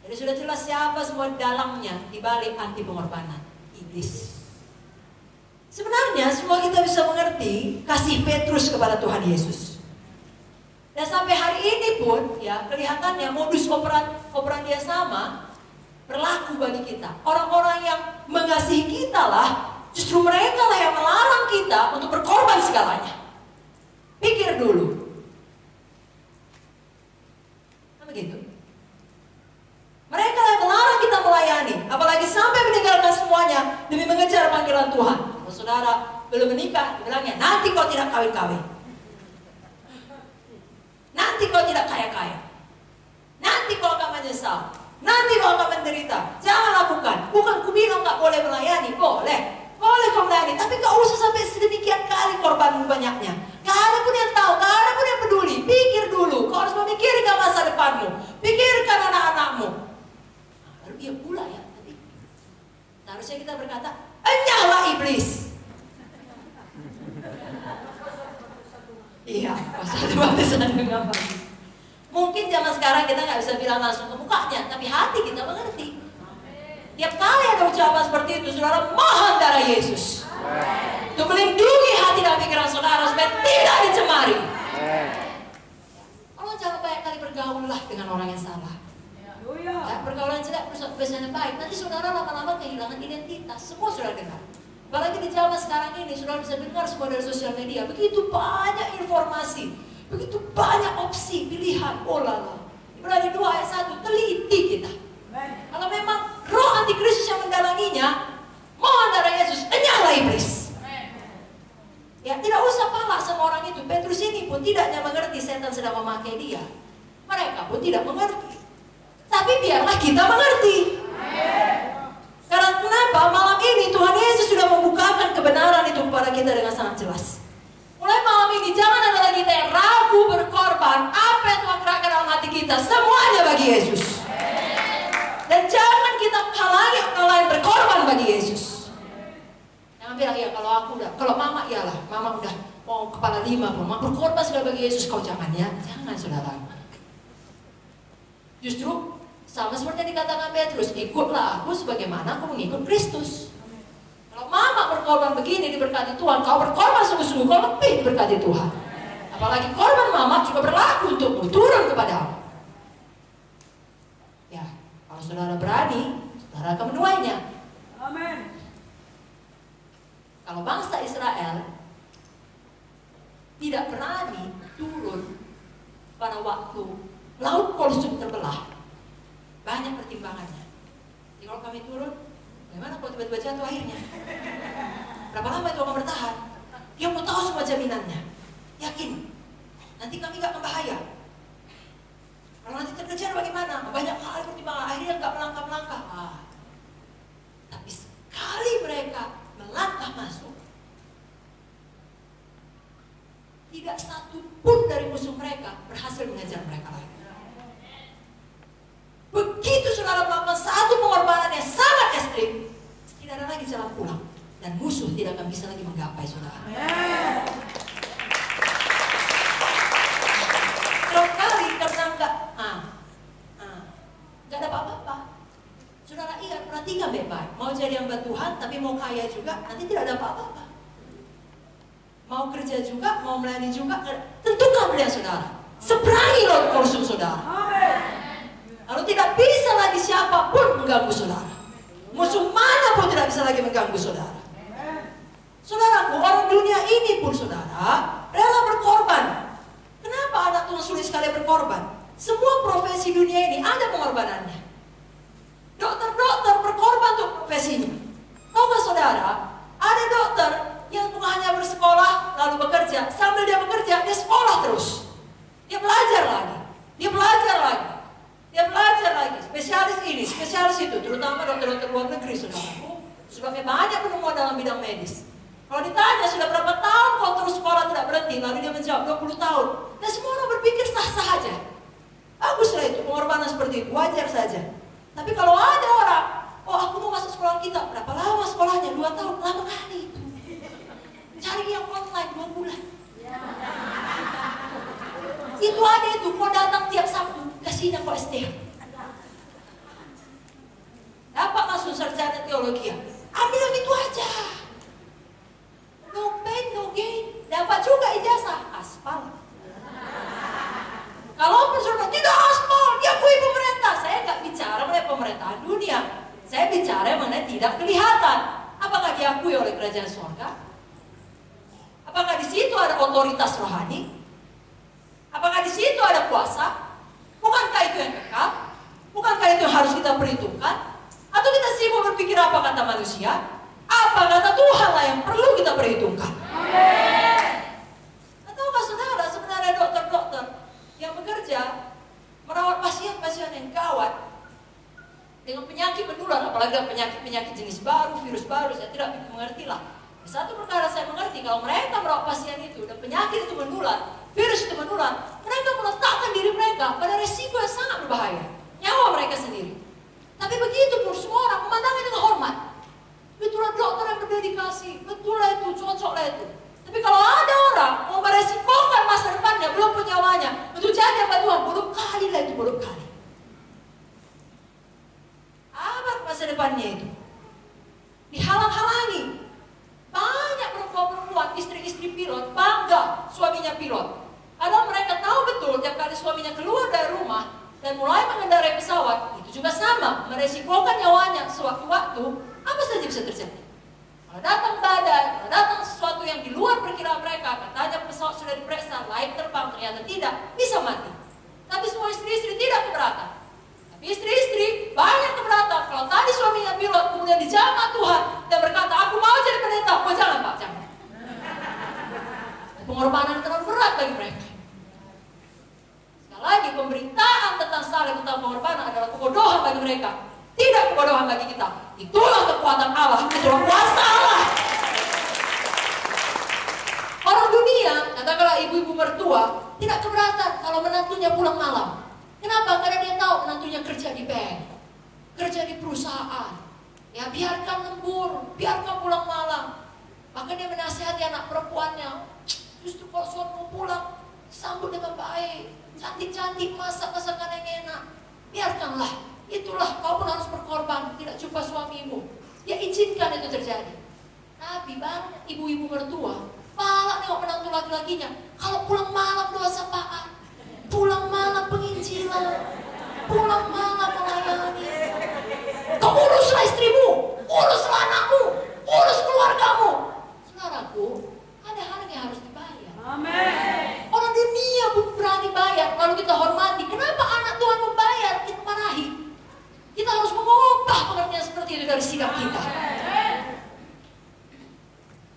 Jadi sudah jelas siapa semua dalangnya dibalik anti pengorbanan, iblis. Sebenarnya semua kita bisa mengerti kasih Petrus kepada Tuhan Yesus. Dan sampai hari ini pun ya kelihatannya modus operandi yang sama berlaku bagi kita. Orang-orang yang mengasihi kita lah, justru mereka lah yang melarang kita untuk berkorban segalanya. Pikir dulu. Kan begitu? Mereka yang melarang kita melayani, apalagi sampai meninggalkan semuanya demi mengejar panggilan Tuhan. Kalau saudara belum menikah, bilangnya nanti kau tidak kawin-kawin, nanti kau tidak kaya-kaya, nanti kau akan menyesal, nanti kau akan menderita. Jangan lakukan. Bukan ku bilang nggak boleh melayani, boleh kau melayani, tapi gak usah sampai sedemikian kali korban banyaknya. Gak ada pun yang tahu, gak ada pun yang peduli. Pikir dulu, kau harus memikirkan masa depanmu, pikirkan anak-anakmu. Lalu dia pula ya, tapi seharusnya kita berkata, enyahlah iblis. Iya, pasal 2 dengan bagus. Mungkin zaman sekarang kita nggak bisa bilang langsung ke mukanya, tapi hati kita mengerti. Tiap kali ada ucapan seperti itu, saudara mohon darah Yesus untuk melindungi hati dan pikiran saudara supaya tidak dicemari. Kalau jangan banyak kali bergaul lah dengan orang yang salah. Ya, pergaulan jelek biasanya baik. Nanti saudara lama-lama kehilangan identitas. Semua saudara dengar. Apalagi di zaman sekarang ini, saudara bisa dengar semua dari sosial media. Begitu banyak informasi, begitu banyak opsi, pilihan. Oh lala. Ibrani 2 ayat 1, teliti kita. Kalau memang roh antikristus yang mendalanginya, mohon darah Yesus, enyahlah iblis. Ya, tidak usah palak sama orang itu. Petrus ini pun tidaknya mengerti setan sedang memakai dia. Mereka pun tidak mengerti. Tapi biarlah kita mengerti. Karena kenapa malam ini Tuhan Yesus sudah membukakan kebenaran itu kepada kita dengan sangat jelas. Mulai malam ini jangan ada lagi kita yang ragu berkorban. Apa yang Tuhan kerahkan dalam hati kita, semuanya bagi Yesus. Dan jangan kita halangi orang lain berkorban bagi Yesus. Jangan bilang, ya kalau aku udah, kalau mama iyalah, mama udah mau kepala 5, mama berkorban segala bagi Yesus, kau jangan ya. Jangan saudara. Justru sama seperti yang dikatakan Petrus, ikutlah aku sebagaimana aku mengikut Kristus. Kalau mama berkorban begini diberkati Tuhan, kau berkorban sungguh-sungguh, kau lebih diberkati Tuhan. Apalagi korban mama juga berlaku untukmu, turun kepadamu. Ya, kalau saudara berani, saudara akan menuainya.
Amin.
Kalau bangsa Israel tidak berani turun pada waktu laut Kolsum terbelah, banyak pertimbangannya. Jadi kalau kami turun, bagaimana kalau tiba-tiba jatuh akhirnya? Berapa lama itu akan bertahan? Dia mau tahu semua jaminannya. Yakin, nanti kami gak akan bahaya. Kalau nanti terkejar bagaimana? Banyak hal pertimbangan, akhirnya gak melangkah-melangkah. Tapi sekali mereka melangkah masuk, tidak satu pun dari musuh mereka berhasil mengejar mereka lagi. Begitu saudara melakukan satu pengorbanan yang sangat ekstrim, tidak ada lagi jalan pulang, dan musuh tidak akan bisa lagi menggapai saudara. Kalau kali karena nggak ada apa-apa, saudara ingat, perhatikan baik-baik. Mau jadi hamba Tuhan, tapi mau kaya juga, nanti tidak ada apa-apa. Mau kerja juga, mau melayani juga, tentukan pilihan saudara. Seberangi laut Kolsum saudara. Lalu tidak bisa lagi siapapun mengganggu saudara. Musuh mana pun tidak bisa lagi mengganggu saudara. Saudaraku, orang dunia ini pun saudara rela berkorban. Kenapa anak Tuhan sulit sekali berkorban? Semua profesi dunia ini ada pengorbanannya. Dokter-dokter berkorban untuk profesinya. Tahu gak saudara, ada dokter yang bukan hanya bersekolah lalu bekerja, sambil dia bekerja dia sekolah terus. Dia belajar lagi, dia belajar lagi, dia belajar lagi. Spesialis ini, spesialis itu, terutama dokter-dokter luar negeri saudaraku. Sebabnya banyak penemuan dalam bidang medis. Kalau ditanya sudah berapa tahun kau terus sekolah tidak berhenti, lalu dia menjawab 20 tahun. Dan semua orang berpikir sah-sah aja. Baguslah itu, pengorbanan seperti itu, wajar saja. Tapi kalau ada orang, oh aku mau masuk sekolah kita, berapa lama sekolahnya? 2 tahun, lama kali itu. Cari yang online 2 bulan. Itu ada itu, kau datang tiap Sabtu, kasihnya kau STH. Dapat masuk sarjana teologi, ambil yang itu aja. No pain, no gain. Dapat juga ijazah, aspal. Kalau saudara tidak aspal, diakui pemerintah. Saya nggak bicara mengenai pemerintahan dunia. Saya bicara mengenai tidak kelihatan. Apakah diakui oleh kerajaan surga? Apakah di situ ada otoritas rohani? Apakah di situ ada kuasa? Bukankah itu yang kekal? Bukankah itu yang harus kita perhitungkan? Atau kita sibuk berpikir apa kata manusia? Apa kata Tuhan lah yang perlu kita perhitungkan? Ataukah saudara sebenarnya dokter-dokter yang bekerja merawat pasien-pasien yang gawat dengan penyakit menular, apalagi penyakit jenis baru, virus baru, saya tidak mengerti lah. Satu perkara saya mengerti, kalau mereka merawat pasien itu dan penyakit itu menular, virus itu menular, mereka meletakkan diri mereka pada resiko yang sangat berbahaya, nyawa mereka sendiri. Tapi begitu pun semua orang memandangnya dengan hormat. Itulah dokter yang berdedikasi, betul lah itu, cocok lah itu. Tapi kalau ada orang mau meresikokan masa depannya, belum punya nyawanya, untuk jadi hamba Tuhan, bodoh kali lah itu, bodoh kali. Apa masa depannya itu? Dihalang-halangi. Banyak perempuan-perempuan, istri-istri pilot, bangga suaminya pilot. Padahal mereka tahu betul, tiap kali suaminya keluar dari rumah dan mulai mengendarai pesawat, itu juga sama, meresikokan nyawanya sewaktu-waktu, apa saja bisa terjadi. Kalau datang badai, kalau datang sesuatu yang di luar perkiraan mereka, katanya pesawat sudah diperiksa, layak terbang, ternyata tidak, bisa mati. Tapi semua istri-istri tidak keberatan. Tapi istri-istri banyak keberatan. Kalau tadi suaminya pilot, kemudian dijamah Tuhan dan berkata, aku mau jadi pendeta, oh jangan Pak, jangan. Pengorbanan terlalu berat bagi mereka. Sekali lagi, pemberitaan tentang saleh, tentang pengorbanan adalah kebodohan bagi mereka. Tidak kebodohan bagi kita. Itulah kekuatan Allah, itulah kuasa Allah. Orang dunia, katakanlah ibu-ibu mertua, tidak keberatan kalau menantunya pulang malam. Kenapa? Karena dia tahu menantunya kerja di bank, kerja di perusahaan. Ya biarkan lembur, biarkan pulang malam. Bahkan dia menasihati anak perempuannya, justru kalau suamimu pulang, sambut dengan baik, cantik-cantik, masak masakan yang enak. Biarkanlah. Itulah, kau pun harus berkorban, tidak jumpa suamimu. Ya izinkan itu terjadi. Tapi banyak ibu-ibu mertua Pala nengok menantu laki-lakinya. Kalau pulang malam doa sapaan, pulang malam penginjilan, pulang malam melayani. Kau uruslah istrimu, uruslah anakmu, urus keluargamu. Saudaraku, ada harga yang harus dibayar.
Amin.
Orang dunia pun berani bayar, lalu kita hormati. Kenapa anak Tuhan membayar, kita marahi? Kita harus mengubah pengertian seperti itu dari sikap kita.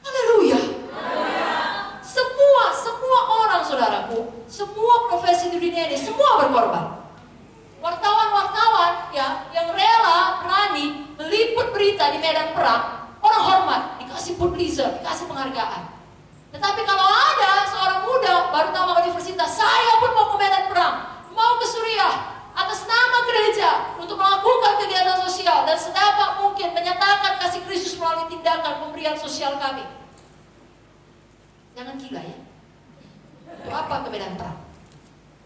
Haleluya. Semua orang, saudaraku, semua profesi di dunia ini, semua berkorban. Wartawan-wartawan ya, yang rela, berani meliput berita di medan perang, orang hormat, dikasih Pulitzer, dikasih penghargaan. Tetapi kalau ada seorang muda baru tamat universitas, saya pun mau ke medan perang, mau ke Suriah, atas nama gereja untuk melakukan kegiatan sosial dan sedapat mungkin menyatakan kasih Kristus melalui tindakan pemberian sosial kami. Jangan gila ya. Untuk apa ke medan perang?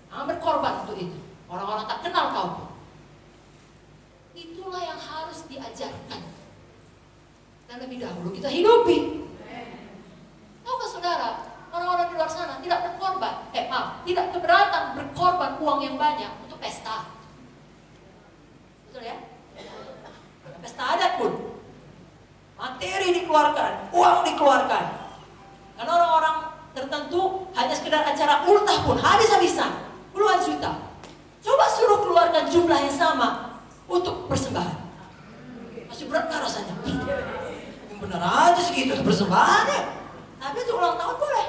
Jangan berkorban untuk itu. Orang-orang tak kenal kau pun. Itulah yang harus diajarkan. Dan lebih dahulu kita hidupi. Tahukah saudara, orang-orang di luar sana tidak berkorban, tidak keberatan berkorban uang yang banyak untuk pesta. Betul ya? Pesta adat pun materi dikeluarkan, uang dikeluarkan. Karena orang-orang tertentu hanya sekedar acara ultah pun habis-habisan puluhan juta. Coba suruh keluarkan jumlah yang sama untuk persembahan. Masih berat gak rasanya? Bener aja segitu persembahannya. Tapi untuk ulang tahun boleh.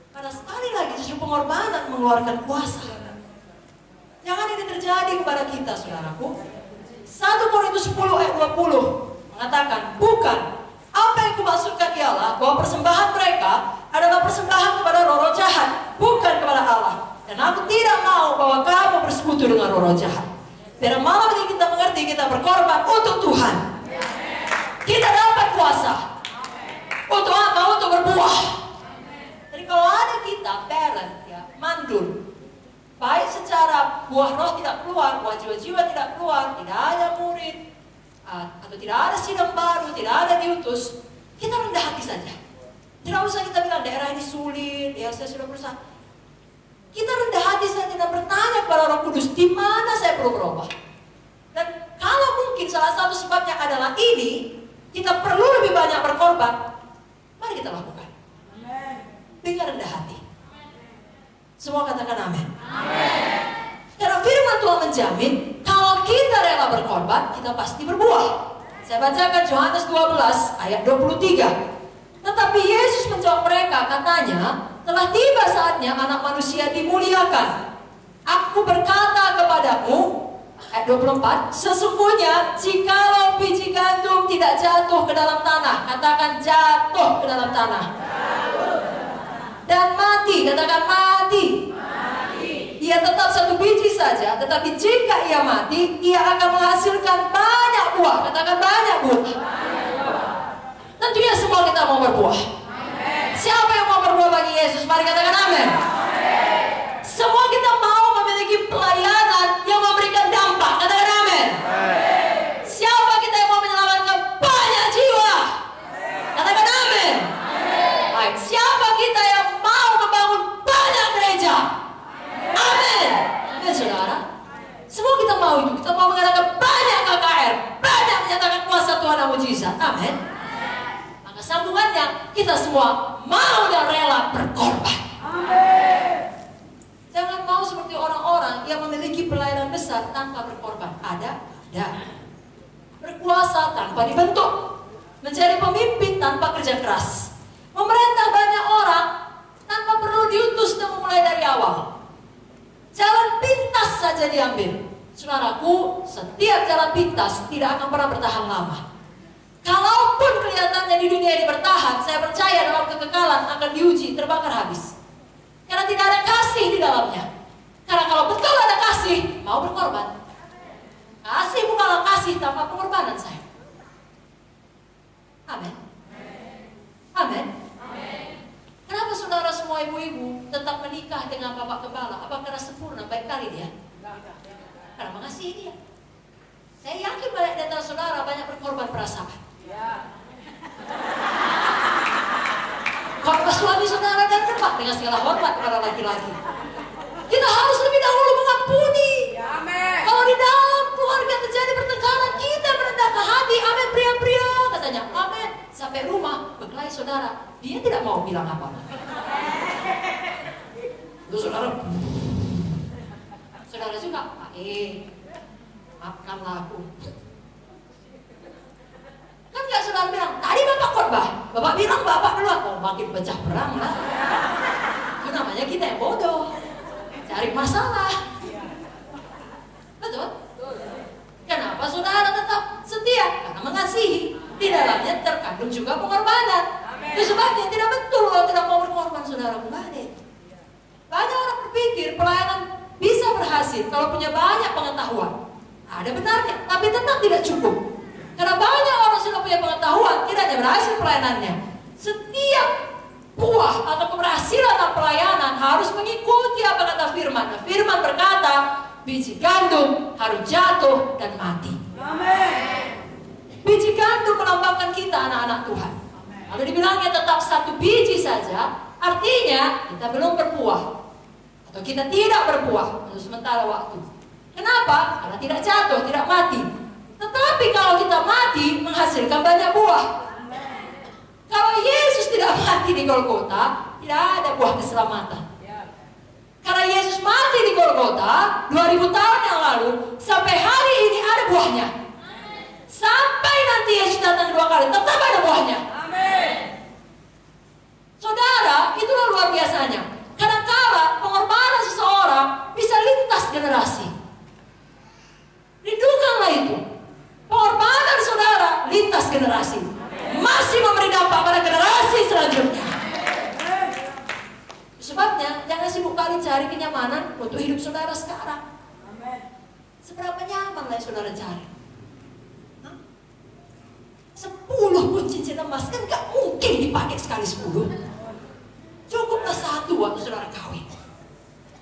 Karena sekali lagi justru pengorbanan mengeluarkan kuasa. Jangan ini terjadi kepada kita, saudaraku. 1 Korintus 10 ayat 20 mengatakan, bukan apa yang kumaksudkan ialah bahwa persembahan mereka adalah persembahan kepada roh-roh jahat, bukan kepada Allah. Dan aku tidak mau bahwa kamu bersekutu dengan roh-roh jahat. Biar malam ini kita mengerti kita berkorban untuk Tuhan. Kita dapat kuasa. Untuk apa? Untuk berbuah. Jadi kalau ada kita parent ya, mandul, baik secara buah roh tidak keluar, buah jiwa-jiwa tidak keluar, tidak ada murid, atau tidak ada sidang baru, tidak ada diutus, kita rendah hati saja. Tidak usah kita bilang daerah ini sulit, ya saya sudah berusaha. Kita rendah hati saja dan bertanya kepada Roh Kudus, di mana saya perlu berubah? Dan kalau mungkin salah satu sebabnya adalah ini, kita perlu lebih banyak berkorban, mari kita lakukan. Dengan rendah hati. Semua katakan amin. Karena firman Tuhan menjamin, kalau kita rela berkorban, kita pasti berbuah. Saya bacakan Yohanes 12 ayat 23. Tetapi Yesus menjawab mereka, katanya, telah tiba saatnya anak manusia dimuliakan. Aku berkata kepadamu, ayat 24, sesungguhnya jikalau biji gandum tidak jatuh ke dalam tanah, katakan jatuh ke dalam tanah, dan mati, katakan mati. Ia tetap satu biji saja, tetapi jika ia mati, ia akan menghasilkan banyak buah. Katakan banyak buah. Tentunya semua kita mau berbuah. Siapa yang mau berbuah bagi Yesus? Mari katakan amin. Semua kita mau memiliki pelayanan yang memberikan dampak. Katakan amin. Siapa kita yang mau menyelamatkan banyak jiwa? Katakan amin. Baik, siapa kita yang mau membangun banyak gereja? Amin. Ya saudara, semua kita mau itu. Kita mau mengadakan banyak KKR, banyak menyatakan kuasa Tuhan dan mujizat. Amin. Maka sambungannya, kita semua mau dan rela berkorban. Amin. Jangan mau seperti orang-orang yang memiliki pelayanan besar tanpa berkorban. Ada. Berkuasa tanpa dibentuk, menjadi pemimpin tanpa kerja keras, memerintah banyak orang tanpa perlu diutus dan memulai dari awal. Jalan pintas saja diambil. Saudaraku, setiap jalan pintas tidak akan pernah bertahan lama. Kalaupun kelihatannya di dunia ini bertahan, saya percaya dalam kekekalan akan diuji, terbakar habis. Karena tidak ada kasih di dalamnya. Karena kalau betul ada kasih, mau berkorban. Kasih bukanlah kasih tanpa pengorbanan saya. Amin. Amin. Kenapa saudara semua ibu-ibu tetap menikah dengan bapak gembala? Apa karena sempurna, baik kali dia? Karena mengasihi dia. Saya yakin banyak di antara saudara banyak berkorban perasaan. Khotbah suami saudara dan tepat dengan segala hormat kepada laki-laki. Kita harus lebih dahulu mengampuni. Kalau di dalam keluarga terjadi pertengkaran, kita merendahkan hati. Amin, pria-pria, katanya. Amin. Sampai rumah, berkelahi saudara. Dia tidak mau bilang apa. Itu saudara juga, Pak maafkanlah aku. Kan gak saudara bilang, tadi bapak khotbah. Bapak bilang bapak dulu. Oh, makin pecah perang lah. Itu namanya kita yang bodoh. Cari masalah. Betul? Kenapa saudara tetap setia? Karena mengasihi. Di dalamnya terkandung juga pengorbanan. Itu sebabnya tidak betul kalau tidak mau berkorban saudara kembali. Banyak orang berpikir pelayanan bisa berhasil kalau punya banyak pengetahuan. Ada benarnya, tapi tetap tidak cukup. Karena banyak orang sudah punya pengetahuan, tidak ada berhasil pelayanannya. Setiap buah atau keberhasilan dalam pelayanan harus mengikuti apa kata firman. Nah, firman berkata, biji gandum harus jatuh dan mati. Amin. Biji gandum melambangkan kita anak-anak Tuhan. Kalau dibilangnya tetap satu biji saja, artinya kita belum berbuah. Atau kita tidak berbuah untuk sementara waktu. Kenapa? Karena tidak jatuh, tidak mati. Tetapi kalau kita mati, menghasilkan banyak buah. Kalau Yesus tidak mati di Golgota, tidak ada buah keselamatan. Karena Yesus mati di Golgota 2000 tahun yang lalu, sampai hari ini ada buahnya. Sampai nanti Yesus datang 2 kali, tetap ada buahnya. Saudara, itulah luar biasanya. Kadang-kala pengorbanan seseorang bisa lintas generasi. Rindukanlah itu. Pengorbanan saudara lintas generasi. Masih memberi dampak pada generasi selanjutnya. Sebabnya jangan sibuk kali cari kenyamanan untuk hidup saudara sekarang. Seberapa nyaman lah yang saudara cari? 10 pun cincin emas kan gak mungkin dipakai sekali 10. Cukuplah 1 waktu saudara kawin.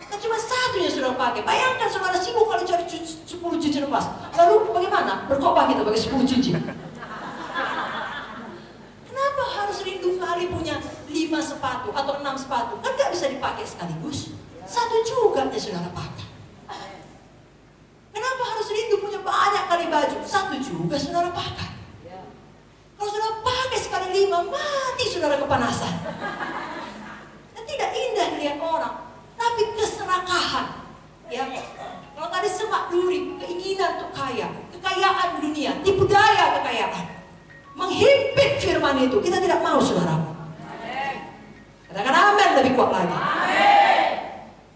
Kan cuma 1 yang saudara pakai. Bayangkan saudara sibuk kali cari 10 cincin emas. Lalu bagaimana? Berkorban kita pakai 10 cincin. Kenapa harus rindu kali punya 5 sepatu atau 6 sepatu? Kan gak bisa dipakai sekaligus. 1 juga yang saudara pakai. Kenapa harus rindu punya banyak kali baju? 1 juga saudara pakai. Kalau saudara pakai sekali 5, mati saudara kepanasan. Tidak indah dilihat orang, tapi keserakahan. Ya, kalau tadi semak duri, keinginan untuk kaya, kekayaan dunia, tipu daya kekayaan, menghimpit firman itu, kita tidak mau saudaraku. Katakan amin lebih kuat lagi.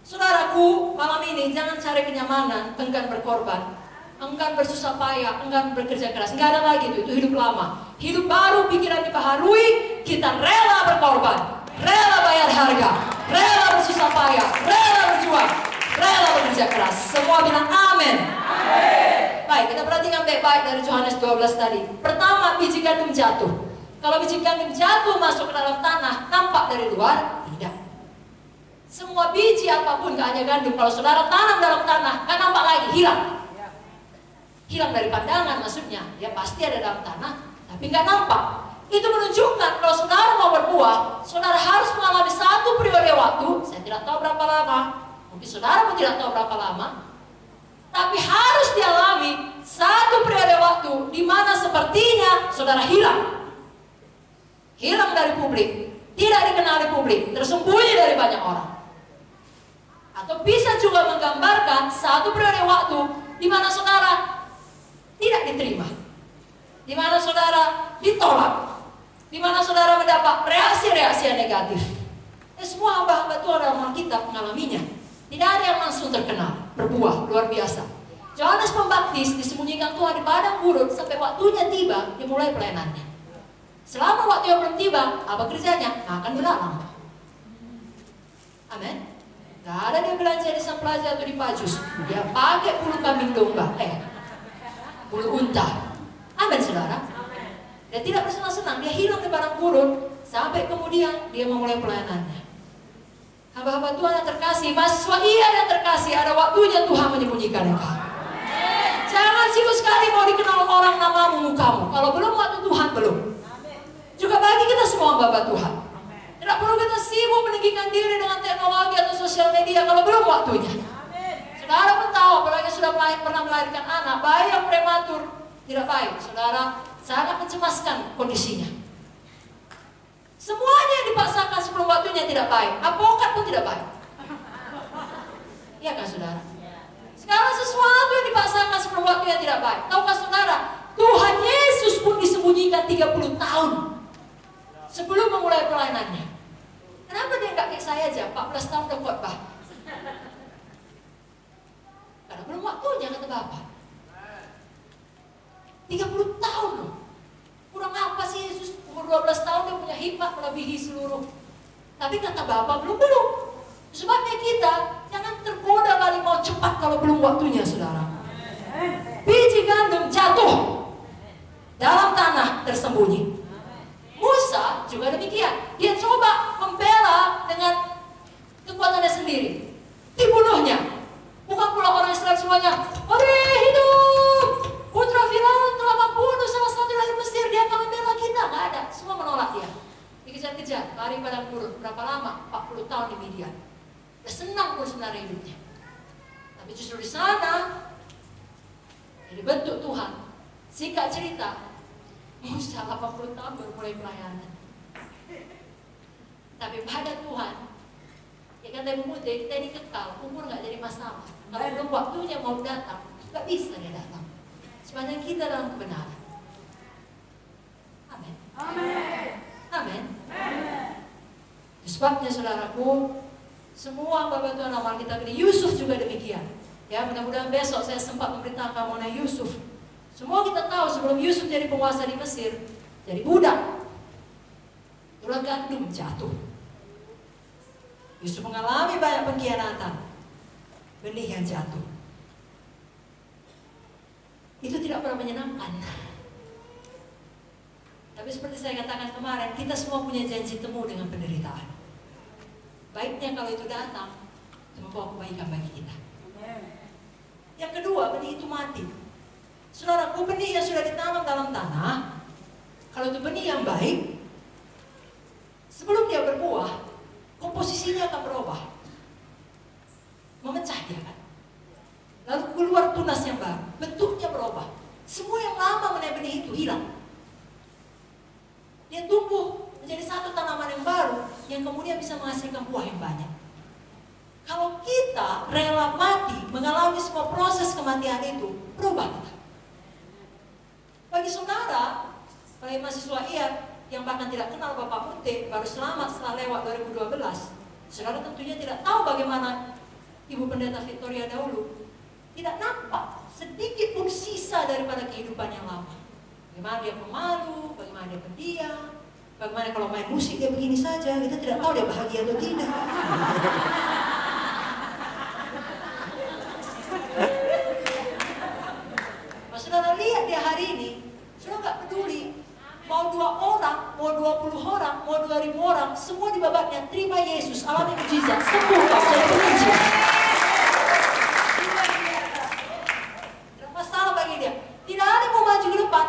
Saudaraku, malam ini jangan cari kenyamanan, enggan berkorban, enggan bersusah payah, enggan bekerja keras. Enggak ada lagi itu hidup lama. Hidup baru, pikiran dibaharui, kita rela berkorban. Rela bayar harga, rela bersusah payah, rela berjuang, rela bekerja keras. Semua bilang amin. Baik, kita perhatikan baik-baik dari Yohanes 12 tadi. Pertama, biji gandum jatuh. Kalau biji gandum jatuh masuk ke dalam tanah, nampak dari luar? Tidak. Semua biji apapun, gak hanya gandum, kalau saudara tanam dalam tanah, gak nampak lagi, hilang. Hilang dari pandangan maksudnya. Ya pasti ada dalam tanah, tapi gak nampak. Itu menunjukkan kalau saudara mau berbuah, saudara harus mengalami 1 periode waktu. Saya tidak tahu berapa lama, mungkin saudara pun tidak tahu berapa lama, tapi harus dialami 1 periode waktu di mana sepertinya saudara hilang dari publik, tidak dikenali publik, tersembunyi dari banyak orang. Atau bisa juga menggambarkan 1 periode waktu di mana saudara tidak diterima, di mana saudara ditolak, di mana saudara mendapat reaksi-reaksi yang negatif. Semua hamba-hamba Tuhan dalam Alkitab mengalaminya. Tidak ada yang langsung terkenal, berbuah, luar biasa. Yohanes Pembaptis disembunyikan Tuhan di padang gurun sampai waktunya tiba, dimulai pelayanannya. Selama waktu yang belum tiba, apa kerjanya? Makan belalang. Amin. Gak ada dia belanja di Sang Plaza atau di Pajus. Dia pakai bulu kambing domba, bulu unta. Amin saudara. Dia tidak bersenang-senang, dia hilang di padang gurun sampai kemudian dia memulai pelayanannya. Hamba-hamba Tuhan yang terkasih, mahasiswa yang terkasih, ada waktunya Tuhan menyembunyikan engkau. Jangan sibuk sekali mau dikenal orang namamu, mukamu. Kalau belum waktu Tuhan belum. Juga bagi kita semua Bapak Tuhan. Tidak perlu kita sibuk meninggikan diri dengan teknologi atau sosial media kalau belum waktunya. Saudara pun tahu, apalagi sudah pernah melahirkan anak, bayi yang prematur tidak baik. Saudara sangat mencemaskan kondisinya. Semuanya yang dipaksakan sebelum waktunya tidak baik. Apokat pun tidak baik. Iya kan saudara? Sekarang sesuatu yang dipaksakan sebelum waktunya tidak baik. Tahukah saudara, Tuhan Yesus pun disembunyikan 30 tahun sebelum memulai pelayanannya. Kenapa dia nggak kayak saya aja, 14 tahun udah khotbah? Karena belum waktunya, kata Bapak. 30 tahun loh. Kurang apa sih Yesus? Umur 12 tahun dia punya hikmat melebihi seluruh. Tapi kata Bapak belum. Sebabnya kita jangan tergoda kali mau cepat kalau belum waktunya, saudara. Biji gandum jatuh dalam tanah tersembunyi. Musa juga demikian. Dia coba membela dengan kekuatannya sendiri. Dibunuhnya. Bukan pula orang Israel semuanya, "Hore, hidup! Putra Firaun telah membunuh salah satu dari Mesir, dia akan membela kita." Nggak ada. Semua menolak dia. Dikejar-kejar, lari padang gurun. Berapa lama? 40 tahun di Midian. Dia senang pun sebenarnya hidupnya. Tapi justru di sana dia dibentuk Tuhan. Singkat cerita, Musa 80 tahun baru mulai pelayanan. Tapi pada Tuhan, ya kata Ibu Mute, kita ini kekal, umur nggak jadi masalah. Kalau belum waktunya mau datang, nggak bisa dia datang. Sepanjang kita dalam kebenaran. Amin. Amin. Amin. Sebabnya saudaraku, semua Bapak Tuhan amal kita ini, Yusuf juga demikian. Ya, mudah-mudahan besok saya sempat memberitakan mengenai Yusuf. Semua kita tahu sebelum Yusuf jadi penguasa di Mesir, jadi budak, tulang gandum jatuh. Yusuf mengalami banyak pengkhianatan, benih yang jatuh. Itu tidak pernah menyenangkan. Tapi seperti saya katakan kemarin, kita semua punya janji temu dengan penderitaan. Baiknya kalau itu datang, membawa kebaikan bagi kita. Yang kedua, benih itu mati. Saudaraku, benih yang sudah ditanam dalam tanah, kalau itu benih yang baik, sebelum dia berbuah, komposisinya akan berubah. Memecah dia kan. Lalu keluar tunas yang baru, bentuknya berubah. Semua yang lama menaik benih itu hilang. Dia tumbuh menjadi satu tanaman yang baru yang kemudian bisa menghasilkan buah yang banyak. Kalau kita rela mati, mengalami semua proses kematian itu, berubah kita. Bagi saudara, bagi mahasiswa IAT yang bahkan tidak kenal Bapak Mute, baru selamat setelah lewat 2012, saudara tentunya tidak tahu bagaimana Ibu Pendeta Victoria dahulu. Tidak nampak sedikit pun sisa daripada kehidupan yang lama. Bagaimana dia pemalu, bagaimana dia pendiam, bagaimana kalau main musik dia begini saja, kita tidak tahu dia bahagia atau tidak. Saudara lihat dia hari ini, saudara nggak peduli mau 2 orang, mau 20 orang, mau 2000 orang, semua di babaknya terima Yesus, alami mujizat, sembuh kau jadi penginjil. Tidak masalah bagi dia. Tidak ada yang mau maju ke depan.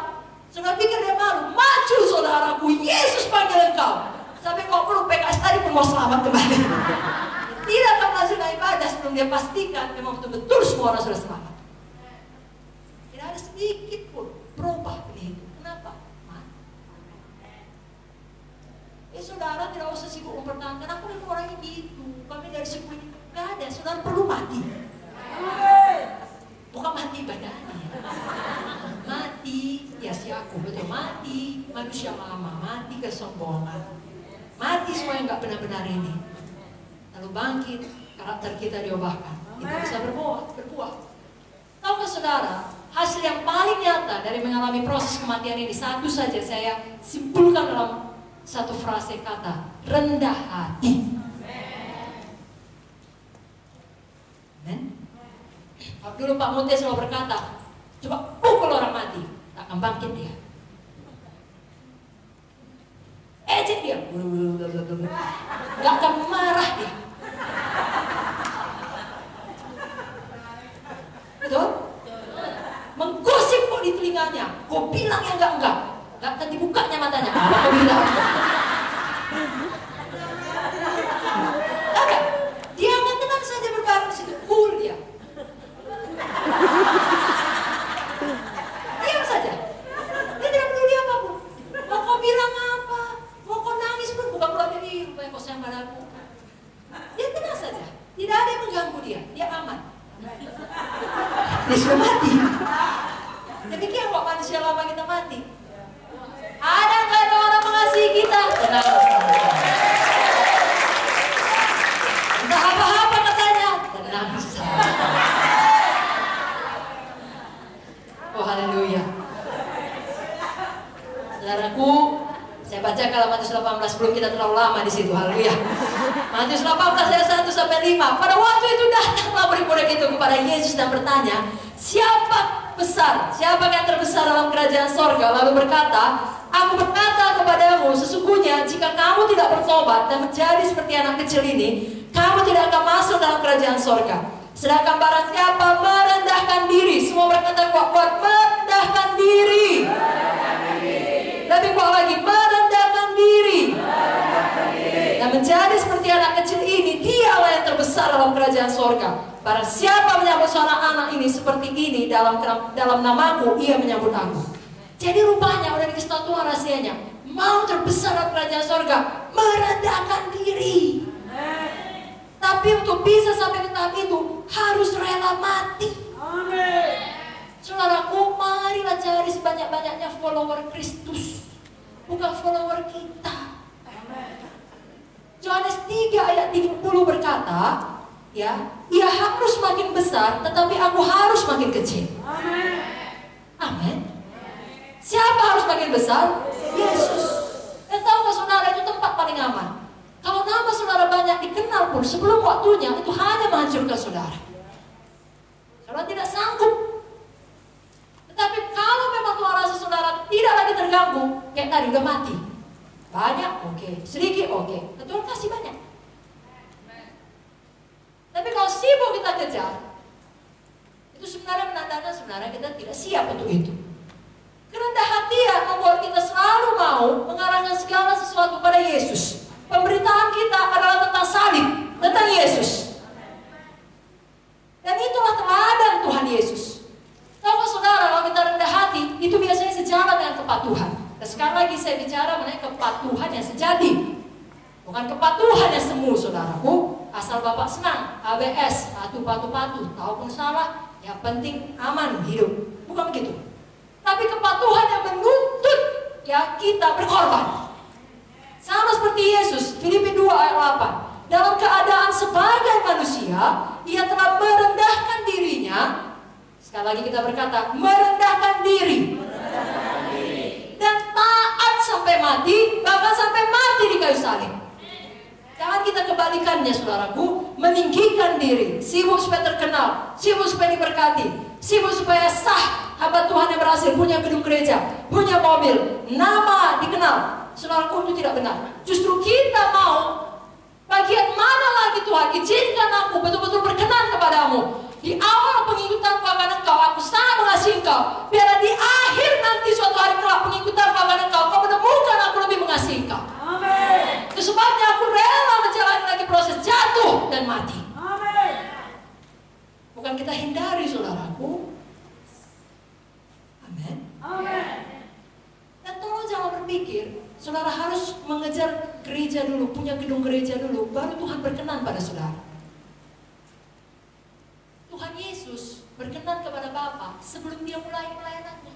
Saudara pikir dia malu? Maju saudaraku, Yesus panggil engkau. Sampai kau perlu PKS tadi pun mau selamat kembali. Tidak akan melakukan ibadah sebelum dia pastikan memang betul-betul semua orang sudah selamat. Tidak ada sedikit pun berubah benih itu. Kenapa? Saudara tidak usah sibuk mempertahankan. Aku memang orangnya gitu. Kami dari suku ini. Tidak ada. Saudara perlu mati. Bukan mati badannya. Mati. Ya si aku betul mati. Manusia lama. Mati kesombongan. Mati semua yang nggak benar-benar ini. Lalu bangkit. Karakter kita diubahkan. Kita bisa berbuah. Tahukah saudara? Hasil yang paling nyata dari mengalami proses kematian ini, satu saja saya simpulkan dalam satu frase kata, rendah hati. Amen. Dulu Pak Munte selalu berkata, coba pukul orang mati, tak akan bangkit dia. Ejek dia, gak akan marah dia. Betul? katanya. Aku bilang. Oke, dia akan tenang saja berbareng di situ. Cool dia. Diam saja. Dia tidak peduli apapun. Mau kau bilang apa? Mau kau nangis pun bukan berarti ini rupanya kau sayang padaku. Dia tenang saja. Tidak ada yang mengganggu dia. Dia aman. Dia sudah mati. Demikian kok manusia lama kita mati. Ada nggak ada orang mengasihi kita? Tenang. Entah apa-apa katanya. Tenang saja. Oh haleluya. Saudaraku, saya baca kalau Matius 18, belum kita terlalu lama di situ. Haleluya. Matius 18 ayat 1 sampai 5. Pada waktu itu datanglah murid-murid itu kepada Yesus dan bertanya, siapa besar? Siapa yang terbesar dalam kerajaan sorga? Lalu berkata, aku berkata kepadamu, sesungguhnya jika kamu tidak bertobat dan menjadi seperti anak kecil ini, kamu tidak akan masuk dalam kerajaan sorga. Sedangkan barang siapa merendahkan diri, semua berkata kuat-kuat, merendahkan diri. Lebih kuat lagi, merendahkan diri. Dan menjadi seperti anak kecil ini, dialah yang terbesar dalam kerajaan sorga. Barang siapa menyambut seorang anak ini seperti ini dalam namaku, ia menyambut aku. Jadi rupanya udah dikasih tahu Tuhan rahasianya. Mau terbesar dalam kerajaan sorga, merendahkan diri. Tapi untuk bisa sampai ke tahap itu, harus rela mati. Saudaraku, marilah cari sebanyak-banyaknya follower Kristus, bukan follower kita. Yohanes 3 ayat 30 berkata, ya, ia harus makin besar, tetapi aku harus makin kecil. Amin. Siapa harus makin besar? Yesus. Dan tahukah saudara, itu tempat paling aman. Kalau nama saudara banyak dikenal pun, sebelum waktunya itu hanya menghancurkan saudara. Saudara tidak sanggup. Tetapi kalau memang Tuhan rasa saudara tidak lagi terganggu, kayak tadi udah mati. Banyak, oke. Sedikit, oke. Tuhan kasih banyak. Tapi kalau sibuk kita kejar, itu sebenarnya menandakan sebenarnya kita tidak siap untuk itu. Kerendah hatian membuat kita selalu mau mengarahkan segala sesuatu pada Yesus. Pemberitaan kita adalah tentang salib, tentang Yesus. Dan itulah teladan Tuhan Yesus. Tahukah saudara, kalau kita rendah hati, itu biasanya sejalan dengan kepatuhan. Dan sekarang lagi saya bicara mengenai kepatuhan yang sejati, bukan kepatuhan yang semu, saudaraku. Asal Bapak senang, ABS, patuh, tahu pun salah, yang penting aman hidup. Bukan begitu. Tapi kepatuhan yang menuntut ya kita berkorban. Sama seperti Yesus, Filipi 2 ayat 8. Dalam keadaan sebagai manusia, ia telah merendahkan dirinya. Sekali lagi kita berkata, merendahkan diri. Dan taat sampai mati, bahkan sampai mati di kayu salib. Jangan kita kebalikannya, saudaraku. Meninggikan diri, sibuk supaya terkenal, sibuk supaya diberkati, sibuk supaya sah, hamba Tuhan yang berhasil punya gedung gereja, punya mobil, nama dikenal. Saudaraku, itu tidak benar. Justru kita mau bagian mana lagi Tuhan, izinkan aku betul-betul berkenan kepadamu. Di awal pengikutanku akan engkau, aku sangat mengasihi engkau. Biar di akhir nanti suatu hari kelak pengikutanku akan engkau, kau menemukan aku lebih mengasihi engkau. Amin. Itu sebabnya aku rela menjalani lagi proses jatuh dan mati. Amin. Bukan kita hindari, saudaraku. Amin. Amin. Dan tolong jangan berpikir saudara harus mengejar gereja dulu, punya gedung gereja dulu, baru Tuhan berkenan pada saudara. Tuhan Yesus berkenan kepada Bapa sebelum dia mulai pelayanannya.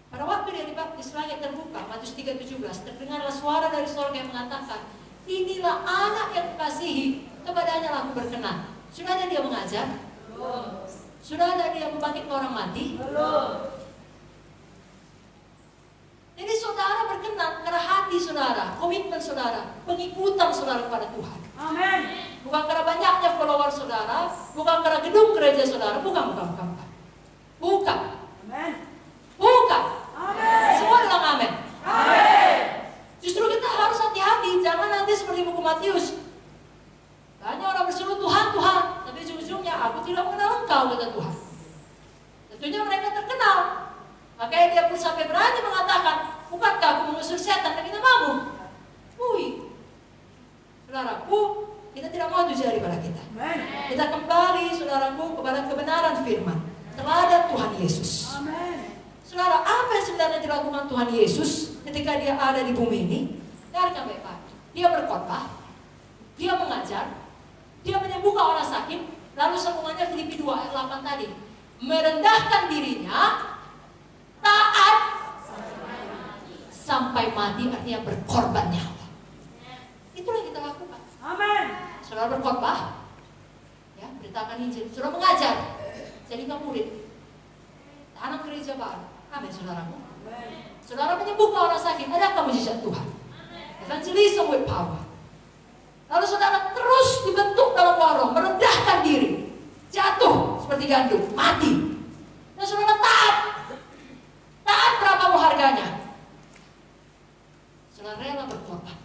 Pada waktu dia dibaptis, langit terbuka, Matius 3:17, terdengarlah suara dari surga yang mengatakan, inilah anak yang kukasihi, kepadanya lah aku berkenan. Sudah ada dia mengajar? Belum. Sudah ada dia membangkitkan orang mati? Belum. Jadi saudara berkenan karena hati saudara, komitmen saudara, pengikutan saudara kepada Tuhan. Amin. Bukan karena banyaknya follower saudara, bukan karena gedung gereja saudara, bukan. Bukan. Amin. Bukan. Amin. Semua bilang amin. Amin. Justru kita harus hati-hati, jangan nanti seperti buku Matius. Banyak orang berseru Tuhan, Tuhan, tapi ujung-ujungnya aku tidak mengenal engkau, kata Tuhan. Tentunya mereka terkenal. Makanya dia pun sampai berani mengatakan, musuh setan dan kita mau. Wih, saudaraku, kita tidak mau itu jadi pada kita. Kita kembali, saudaraku, kepada kebenaran firman teladan Tuhan Yesus. Saudara, apa yang sebenarnya dilakukan Tuhan Yesus ketika dia ada di bumi ini? Dengarkan baik-baik. Dia berkhotbah, dia mengajar, dia menyembuhkan orang sakit. Lalu sambungannya Filipi 2 ayat 8 tadi, merendahkan dirinya, taat sampai mati, artinya berkorban nyawa. Itulah yang kita lakukan.
Amin.
Saudara berkhotbah, ya, beritakan Injil. Saudara mengajar, jadikan murid, anak gereja baru. Amin, saudaraku. Saudara menyembuhkan orang sakit, adakah mujizat Tuhan? Evangelism with power. Lalu saudara terus dibentuk dalam warung, merendahkan diri, jatuh seperti gandum, mati. Dan saudara taat. Taat berapa harganya? Saudara rela berkorban.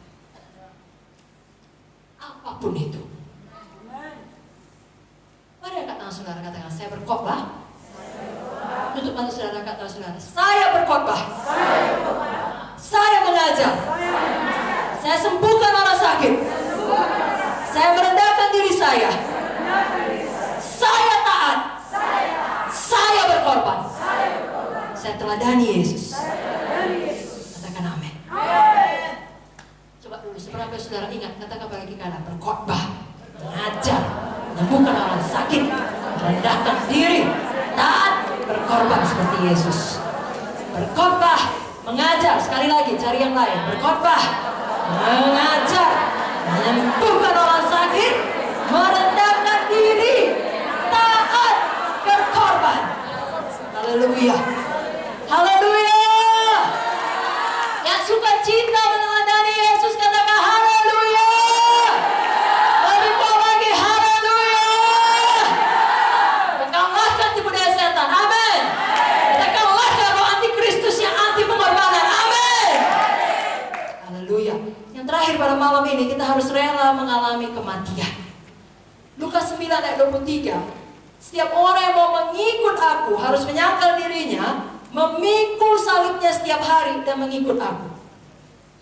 Apapun itu. Mari angkat tangan saudara, katakan, saya berkhotbah. Tutup mata saudara, kata saudara, saya berkhotbah. Saya mengajar. Saya sembuhkan orang sakit. Saya merendahkan diri saya. Saya taat. Saya berkorban. Saya teladani Yesus. Katakan amin. Coba dulu, seberapa saudara ingat, katakan bagi kanan, berkhotbah, mengajar, menyembuhkan orang sakit, merendahkan diri, taat, berkorban seperti Yesus. Berkhotbah, mengajar, sekali lagi cari yang lain. Berkhotbah, mengajar, menyembuhkan orang sakit, merendahkan diri, taat, berkorban. Haleluya. Haleluya. Yang suka cinta meneladani Yesus, katakan haleluya. Lebih kuat lagi, haleluya. Kita kalahkan tipu daya setan, amin. Kita kalahkan roh antikristus yang anti pengorbanan, amin. Haleluya. Yang terakhir pada malam ini, kita harus rela mengalami kematian. Lukas 9 ayat 23. Setiap orang yang mau mengikut aku harus menyangkal dirinya, memikul salibnya setiap hari dan mengikut aku.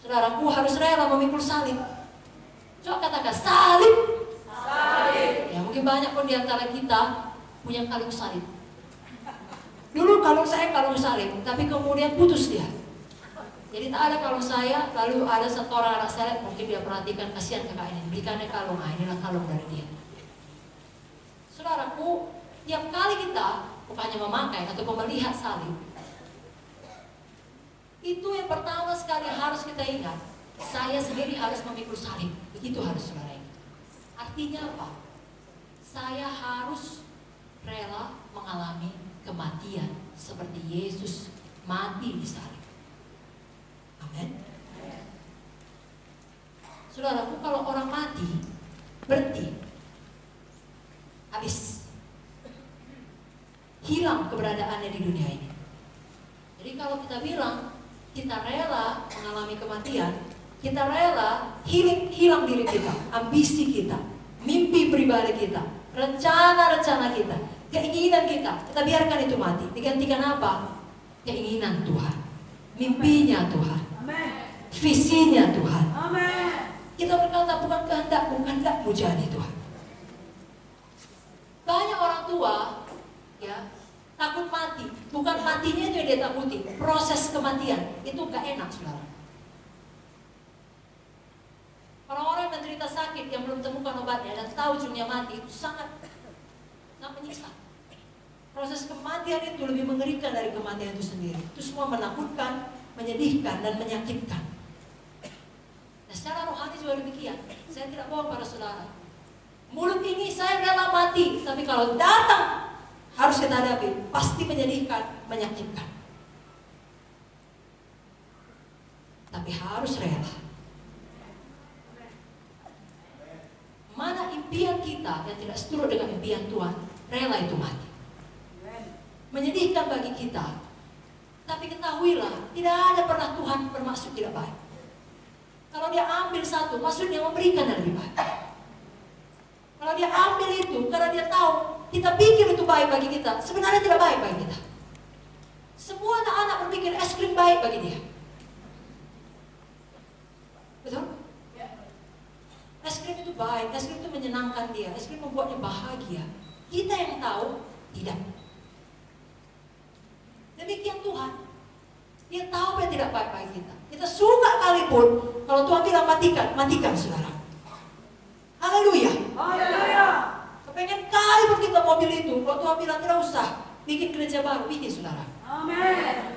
Saudaraku harus rela memikul salib. Coba katakan salib. Salib. Ya, mungkin banyak pun di antara kita punya kalung salib. Dulu kalung saya kalung salib, tapi kemudian putus dia. Jadi tak ada kalung saya, lalu ada satu orang anak saya, mungkin dia perhatikan, kasihan kakak ini, belikannya kalung, inilah kalung dari dia. Saudaraku, tiap kali kita bukannya memakai atau melihat salib, itu yang pertama sekali harus kita ingat, saya sendiri harus memikul salib. Begitu harus saudara ingat. Artinya apa? Saya harus rela mengalami kematian seperti Yesus mati di salib. Amin. Saudaraku, kalau orang mati, berhenti, habis, hilang keberadaannya di dunia ini. Jadi kalau kita bilang kita rela mengalami kematian, kita rela hilang diri kita, ambisi kita, mimpi pribadi kita, rencana-rencana kita, keinginan kita biarkan itu mati. Digantikan apa? Keinginan Tuhan, mimpinya Tuhan, visinya Tuhan. Kita berkata bukan kehendakmu jadi Tuhan. Banyak orang tua, ya, takut mati. Bukan matinya itu yang dia takuti, proses kematian itu gak enak, saudara. Orang-orang yang menderita sakit yang belum temukan obatnya dan tahu ujungnya mati itu sangat menyiksa. Proses kematian itu lebih mengerikan dari kematian itu sendiri. Itu semua menakutkan, menyedihkan dan menyakitkan. Nah, secara rohani juga demikian. Saya tidak bohong pada saudara. Mulut ini saya rela mati, tapi kalau datang harus kita hadapi, pasti menyedihkan, menyakitkan. Tapi harus rela. Mana impian kita yang tidak seturut dengan impian Tuhan, rela itu mati. Menyedihkan bagi kita, tapi ketahuilah, tidak ada pernah Tuhan bermaksud tidak baik. Kalau dia ambil satu, maksudnya memberikan yang lebih baik. Kalau dia ambil itu, karena dia tahu kita pikir itu baik bagi kita, sebenarnya tidak baik bagi kita. Semua anak-anak berpikir es krim baik bagi dia. baik, es krim itu menyenangkan dia, es krim membuatnya bahagia. Kita yang tahu, tidak. Demikian Tuhan. Dia tahu apa yang tidak baik bagi kita. Kita suka kali pun, kalau Tuhan bilang matikan, matikan saudara. Haleluya.
Haleluya.
Kepengen kali pun kita mobil itu, kalau Tuhan bilang tidak usah, bikin gereja baru, bikin saudara.
Amin.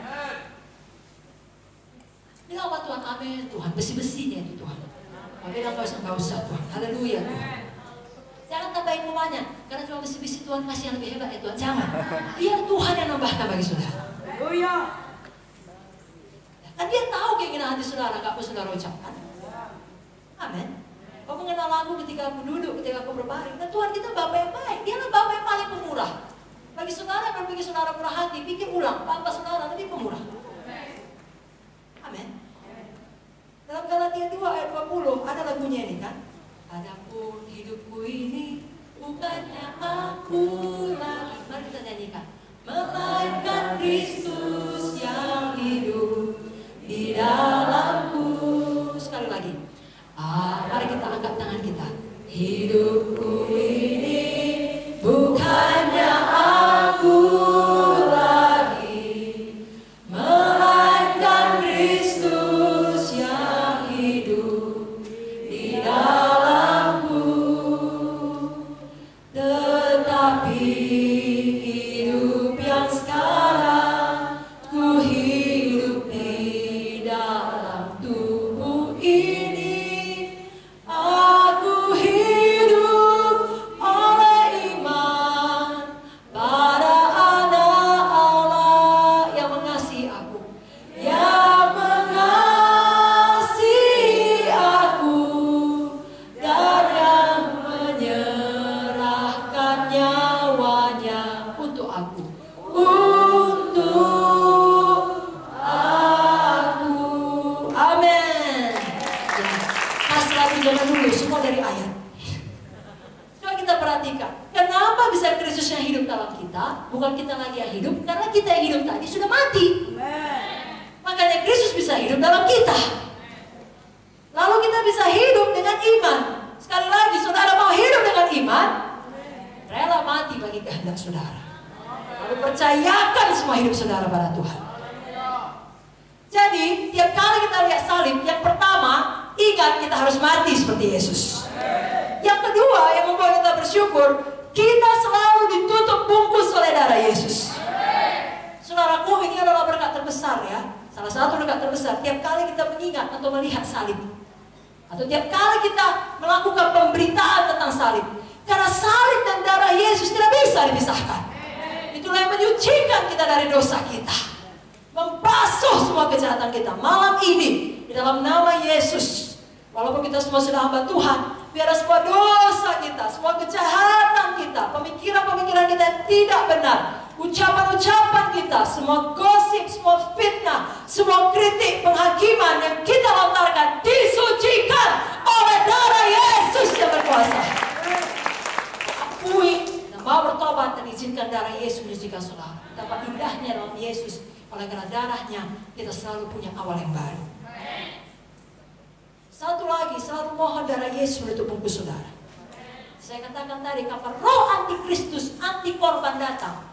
Bilang apa Tuhan? Amin Tuhan, besi-besinya itu Tuhan. Bilang nggak usah Tuhan. Haleluya. Jangan tambahin rumahnya, karena cuma besi-besi Tuhan kasih yang lebih hebat ya Tuhan. Jangan. Biar Tuhan yang nambahkan bagi saudara.
Haleluya.
Dan dia tahu keinginan hati saudara, nggak perlu saudara ucapkan. Amin. Kau mengenal lagu ketika aku duduk, ketika aku berbaring. Dan Tuhan kita Bapa yang baik. Dia adalah Bapa yang paling pemurah. Bagi saudara yang berpikir saudara murah hati, pikir ulang, Bapa saudara lebih pemurah. Amin. Dalam Galatia 2 ayat 20 ada lagunya ini kan. Adapun hidupku ini bukannya aku lagi. Mari kita nyanyikan. Melainkan Kristus yang hidup di dalamku. Sekali lagi. Mari kita angkat tangan kita. Hidupku ini bukannya aku lagi, melainkan Kristus yang hidup di dalamku. Tetapi hidup yang sekarang ku hidup di dalam tubuh ini. Aku hidup oleh iman pada Anak Allah yang mengasihi aku, yang mengasihi aku dan yang menyerahkan nyawanya untuk aku. Amin. Kasih lagu jangan dulu, semua dari ayat. Coba kita perhatikan, kenapa bisa Kristus yang hidup dalam kita? Bukan kita lagi yang hidup, karena kita yang hidup tadi sudah mati. Makanya Kristus bisa hidup dalam kita. Lalu kita bisa hidup dengan iman. Sekali lagi, saudara mau hidup dengan iman, rela mati bagi kehendak saudara. Lalu percayakan semua hidup saudara pada Tuhan. Jadi, tiap kali kita lihat salib, yang pertama, ingat kita harus mati seperti Yesus. Yang kedua, yang membuat kita bersyukur, kita selalu ditutup bungkus oleh darah Yesus. Saudaraku, ini adalah berkat terbesar ya. Salah satu berkat terbesar, tiap kali kita mengingat atau melihat salib. Atau tiap kali kita melakukan pemberitaan tentang salib. Karena salib dan darah Yesus tidak bisa dipisahkan. Itulah yang menyucikan kita dari dosa kita. Membasuh semua kejahatan kita. Malam ini di dalam nama Yesus, walaupun kita semua sudah hamba Tuhan, biar semua dosa kita, semua kejahatan kita, pemikiran-pemikiran kita yang tidak benar, ucapan-ucapan kita, semua gosip, semua fitnah, semua kritik, penghakiman yang kita lontarkan disucikan oleh darah Yesus yang berkuasa. Akui dan mau bertobat dan izinkan darah Yesus menyucikan saudara. Betapa indahnya dalam Yesus. Oleh karena darahnya kita selalu punya awal yang baru. Satu lagi, selalu mohon darah Yesus menutup bungkus saudara. Saya katakan tadi, kapan roh antikristus, anti korban datang,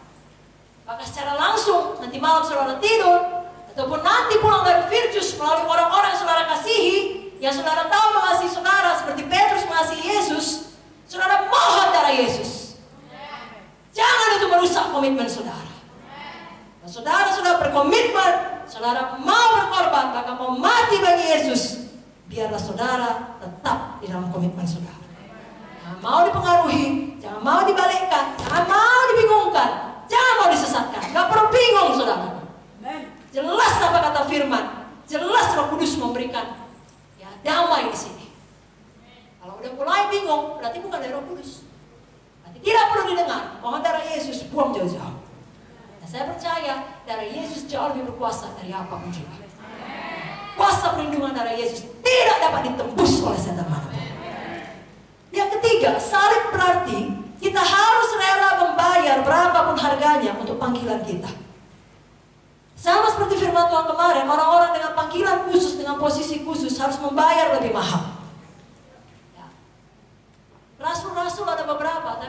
maka secara langsung nanti malam saudara tidur, ataupun nanti pulang dari Virtus melalui orang-orang yang saudara kasihi, yang saudara tahu mengasihi saudara seperti Petrus mengasihi Yesus, saudara mohon darah Yesus. Jangan itu merusak komitmen saudara. Dan saudara sudah berkomitmen, saudara mau berkorban, bahkan mau mati bagi Yesus, biarlah saudara tetap di dalam komitmen saudara. Jangan mau dipengaruhi, jangan mau dibalikkan, jangan mau dibingungkan, jangan mau disesatkan. Gak perlu bingung saudara. Jelas apa kata firman, jelas Roh Kudus memberikan ya, damai di sini. Kalau udah mulai bingung, berarti bukan dari Roh Kudus. Berarti tidak perlu didengar. Mohon darah Yesus, buang jauh-jauh. Saya percaya darah Yesus jauh lebih berkuasa dari apapun juga. Kuasa perlindungan darah Yesus tidak dapat ditembus oleh setan manapun. Yang ketiga, salib berarti kita harus rela membayar berapapun harganya untuk panggilan kita. Sama seperti firman Tuhan kemarin, orang-orang dengan panggilan khusus, dengan posisi khusus harus membayar lebih mahal. Ya.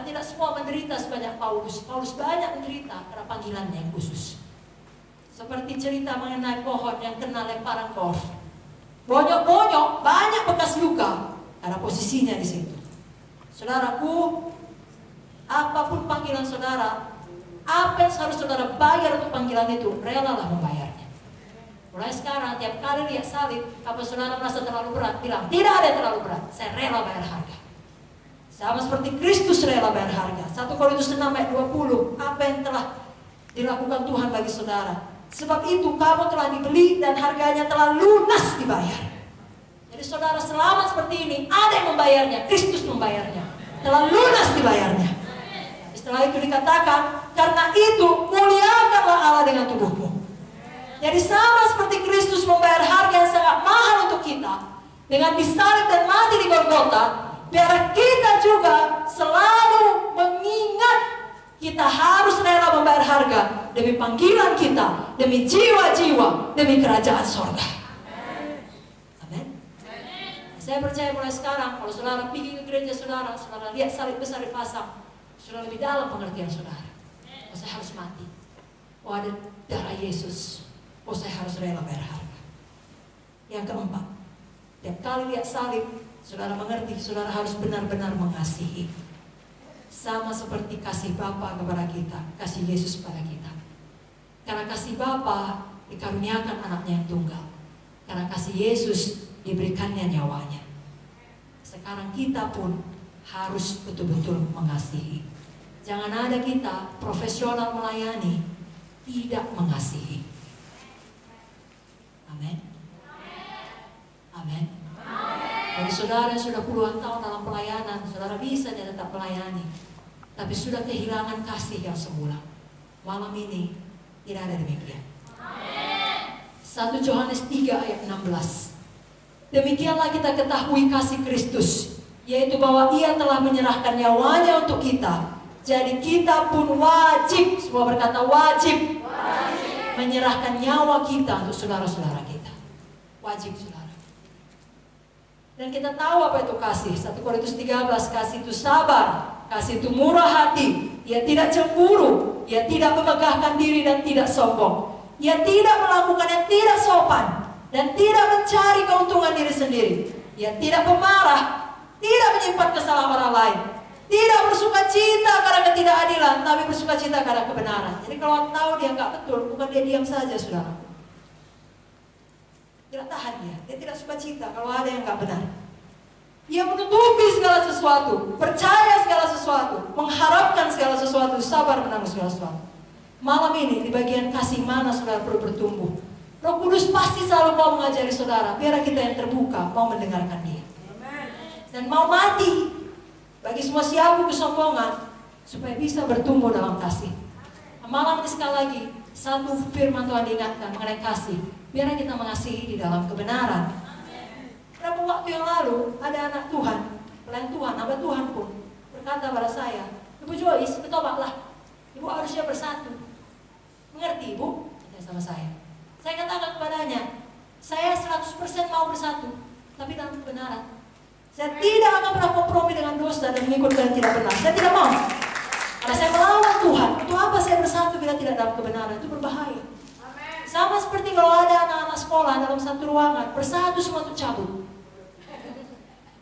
Dan tidak semua menderita sebanyak Paulus. Paulus banyak menderita karena panggilannya yang khusus. Seperti cerita mengenai pohon yang kena lemparan golf. Bonyok-bonyok, banyak bekas luka. Ada posisinya di situ. Saudaraku, apapun panggilan saudara, apa yang harus saudara bayar untuk panggilan itu, relalah membayarnya. Mulai sekarang, tiap kali lihat salib, apa saudara merasa terlalu berat, bilang, tidak ada yang terlalu berat, saya rela bayar harga. Sama seperti Kristus rela bayar harga. 1 Korintus 6 ayat 20, apa yang telah dilakukan Tuhan bagi saudara. Sebab itu kamu telah dibeli dan harganya telah lunas dibayar. Jadi saudara selamat seperti ini, ada yang membayarnya, Kristus membayarnya. Telah lunas dibayarnya. Setelah itu dikatakan, karena itu muliakanlah Allah dengan tubuhmu. Jadi sama seperti Kristus membayar harga yang sangat mahal untuk kita, dengan disalib dan mati di Golgota, biar kita juga selalu mengingat kita harus rela membayar harga demi panggilan kita, demi jiwa-jiwa, demi kerajaan sorga. Amin. Saya percaya mulai sekarang, kalau saudara pergi ke gereja saudara, saudara lihat salib besar dipasang, saudara lebih dalam pengertian saudara. Oh, saya harus mati. Oh, ada darah Yesus. Oh, saya harus rela bayar harga. Yang keempat, tiap kali lihat salib, saudara mengerti, saudara harus benar-benar mengasihi. Sama seperti kasih Bapa kepada kita, kasih Yesus kepada kita. Karena kasih Bapa dikaruniakan anaknya yang tunggal. Karena kasih Yesus diberikannya nyawanya. Sekarang kita pun harus betul-betul mengasihi. Jangan ada kita profesional melayani, tidak mengasihi. Amin. Amin. Bagi saudara yang sudah puluhan tahun dalam pelayanan, saudara bisa dia tetap melayani, tapi sudah kehilangan kasih yang semula. Malam ini tidak ada demikian. 1 Yohanes 3 ayat 16. Demikianlah kita ketahui kasih Kristus, yaitu bahwa Ia telah menyerahkan nyawanya untuk kita. Jadi kita pun wajib, semua berkata wajib, menyerahkan nyawa kita untuk saudara-saudara kita. Wajib, saudara. Dan kita tahu apa itu kasih. 1 Korintus 13, kasih itu sabar, kasih itu murah hati, ia tidak cemburu, ia tidak memegahkan diri dan tidak sombong, ia tidak melakukan yang tidak sopan dan tidak mencari keuntungan diri sendiri, ia tidak pemarah, tidak menyimpan kesalahan orang lain, tidak bersuka cita karena ketidakadilan, tapi bersuka cita karena kebenaran. Jadi kalau tahu dia nggak betul, bukan dia diam saja, saudara. Tidak tahan dia tidak suka cita kalau ada yang nggak benar. Ia menutupi segala sesuatu, percaya segala sesuatu, mengharapkan segala sesuatu, sabar menanggung segala sesuatu. Malam ini di bagian kasih mana saudara perlu bertumbuh. Roh Kudus pasti selalu mau mengajari saudara, biar kita yang terbuka mau mendengarkan dia. Dan mau mati bagi semua siapu kesombongan supaya bisa bertumbuh dalam kasih. Malam ini sekali lagi satu firman Tuhan diingatkan mengenai kasih. Biar kita mengasihi di dalam kebenaran. Berapa waktu yang lalu ada anak Tuhan, pelayan Tuhan, hamba Tuhan pun berkata pada saya, Ibu Joyce, bertobatlah. Ibu harusnya bersatu. Mengerti Ibu? Tanya sama saya. Saya katakan kepadanya, saya 100% mau bersatu, tapi dalam kebenaran. Saya tidak akan pernah kompromi dengan dosa dan mengikutkan yang tidak benar. Saya tidak mau. Karena saya melawan Tuhan. Untuk apa saya bersatu bila tidak dalam kebenaran? Itu berbahaya. Sama seperti kalau ada anak-anak sekolah dalam satu ruangan, bersatu semua untuk cabut.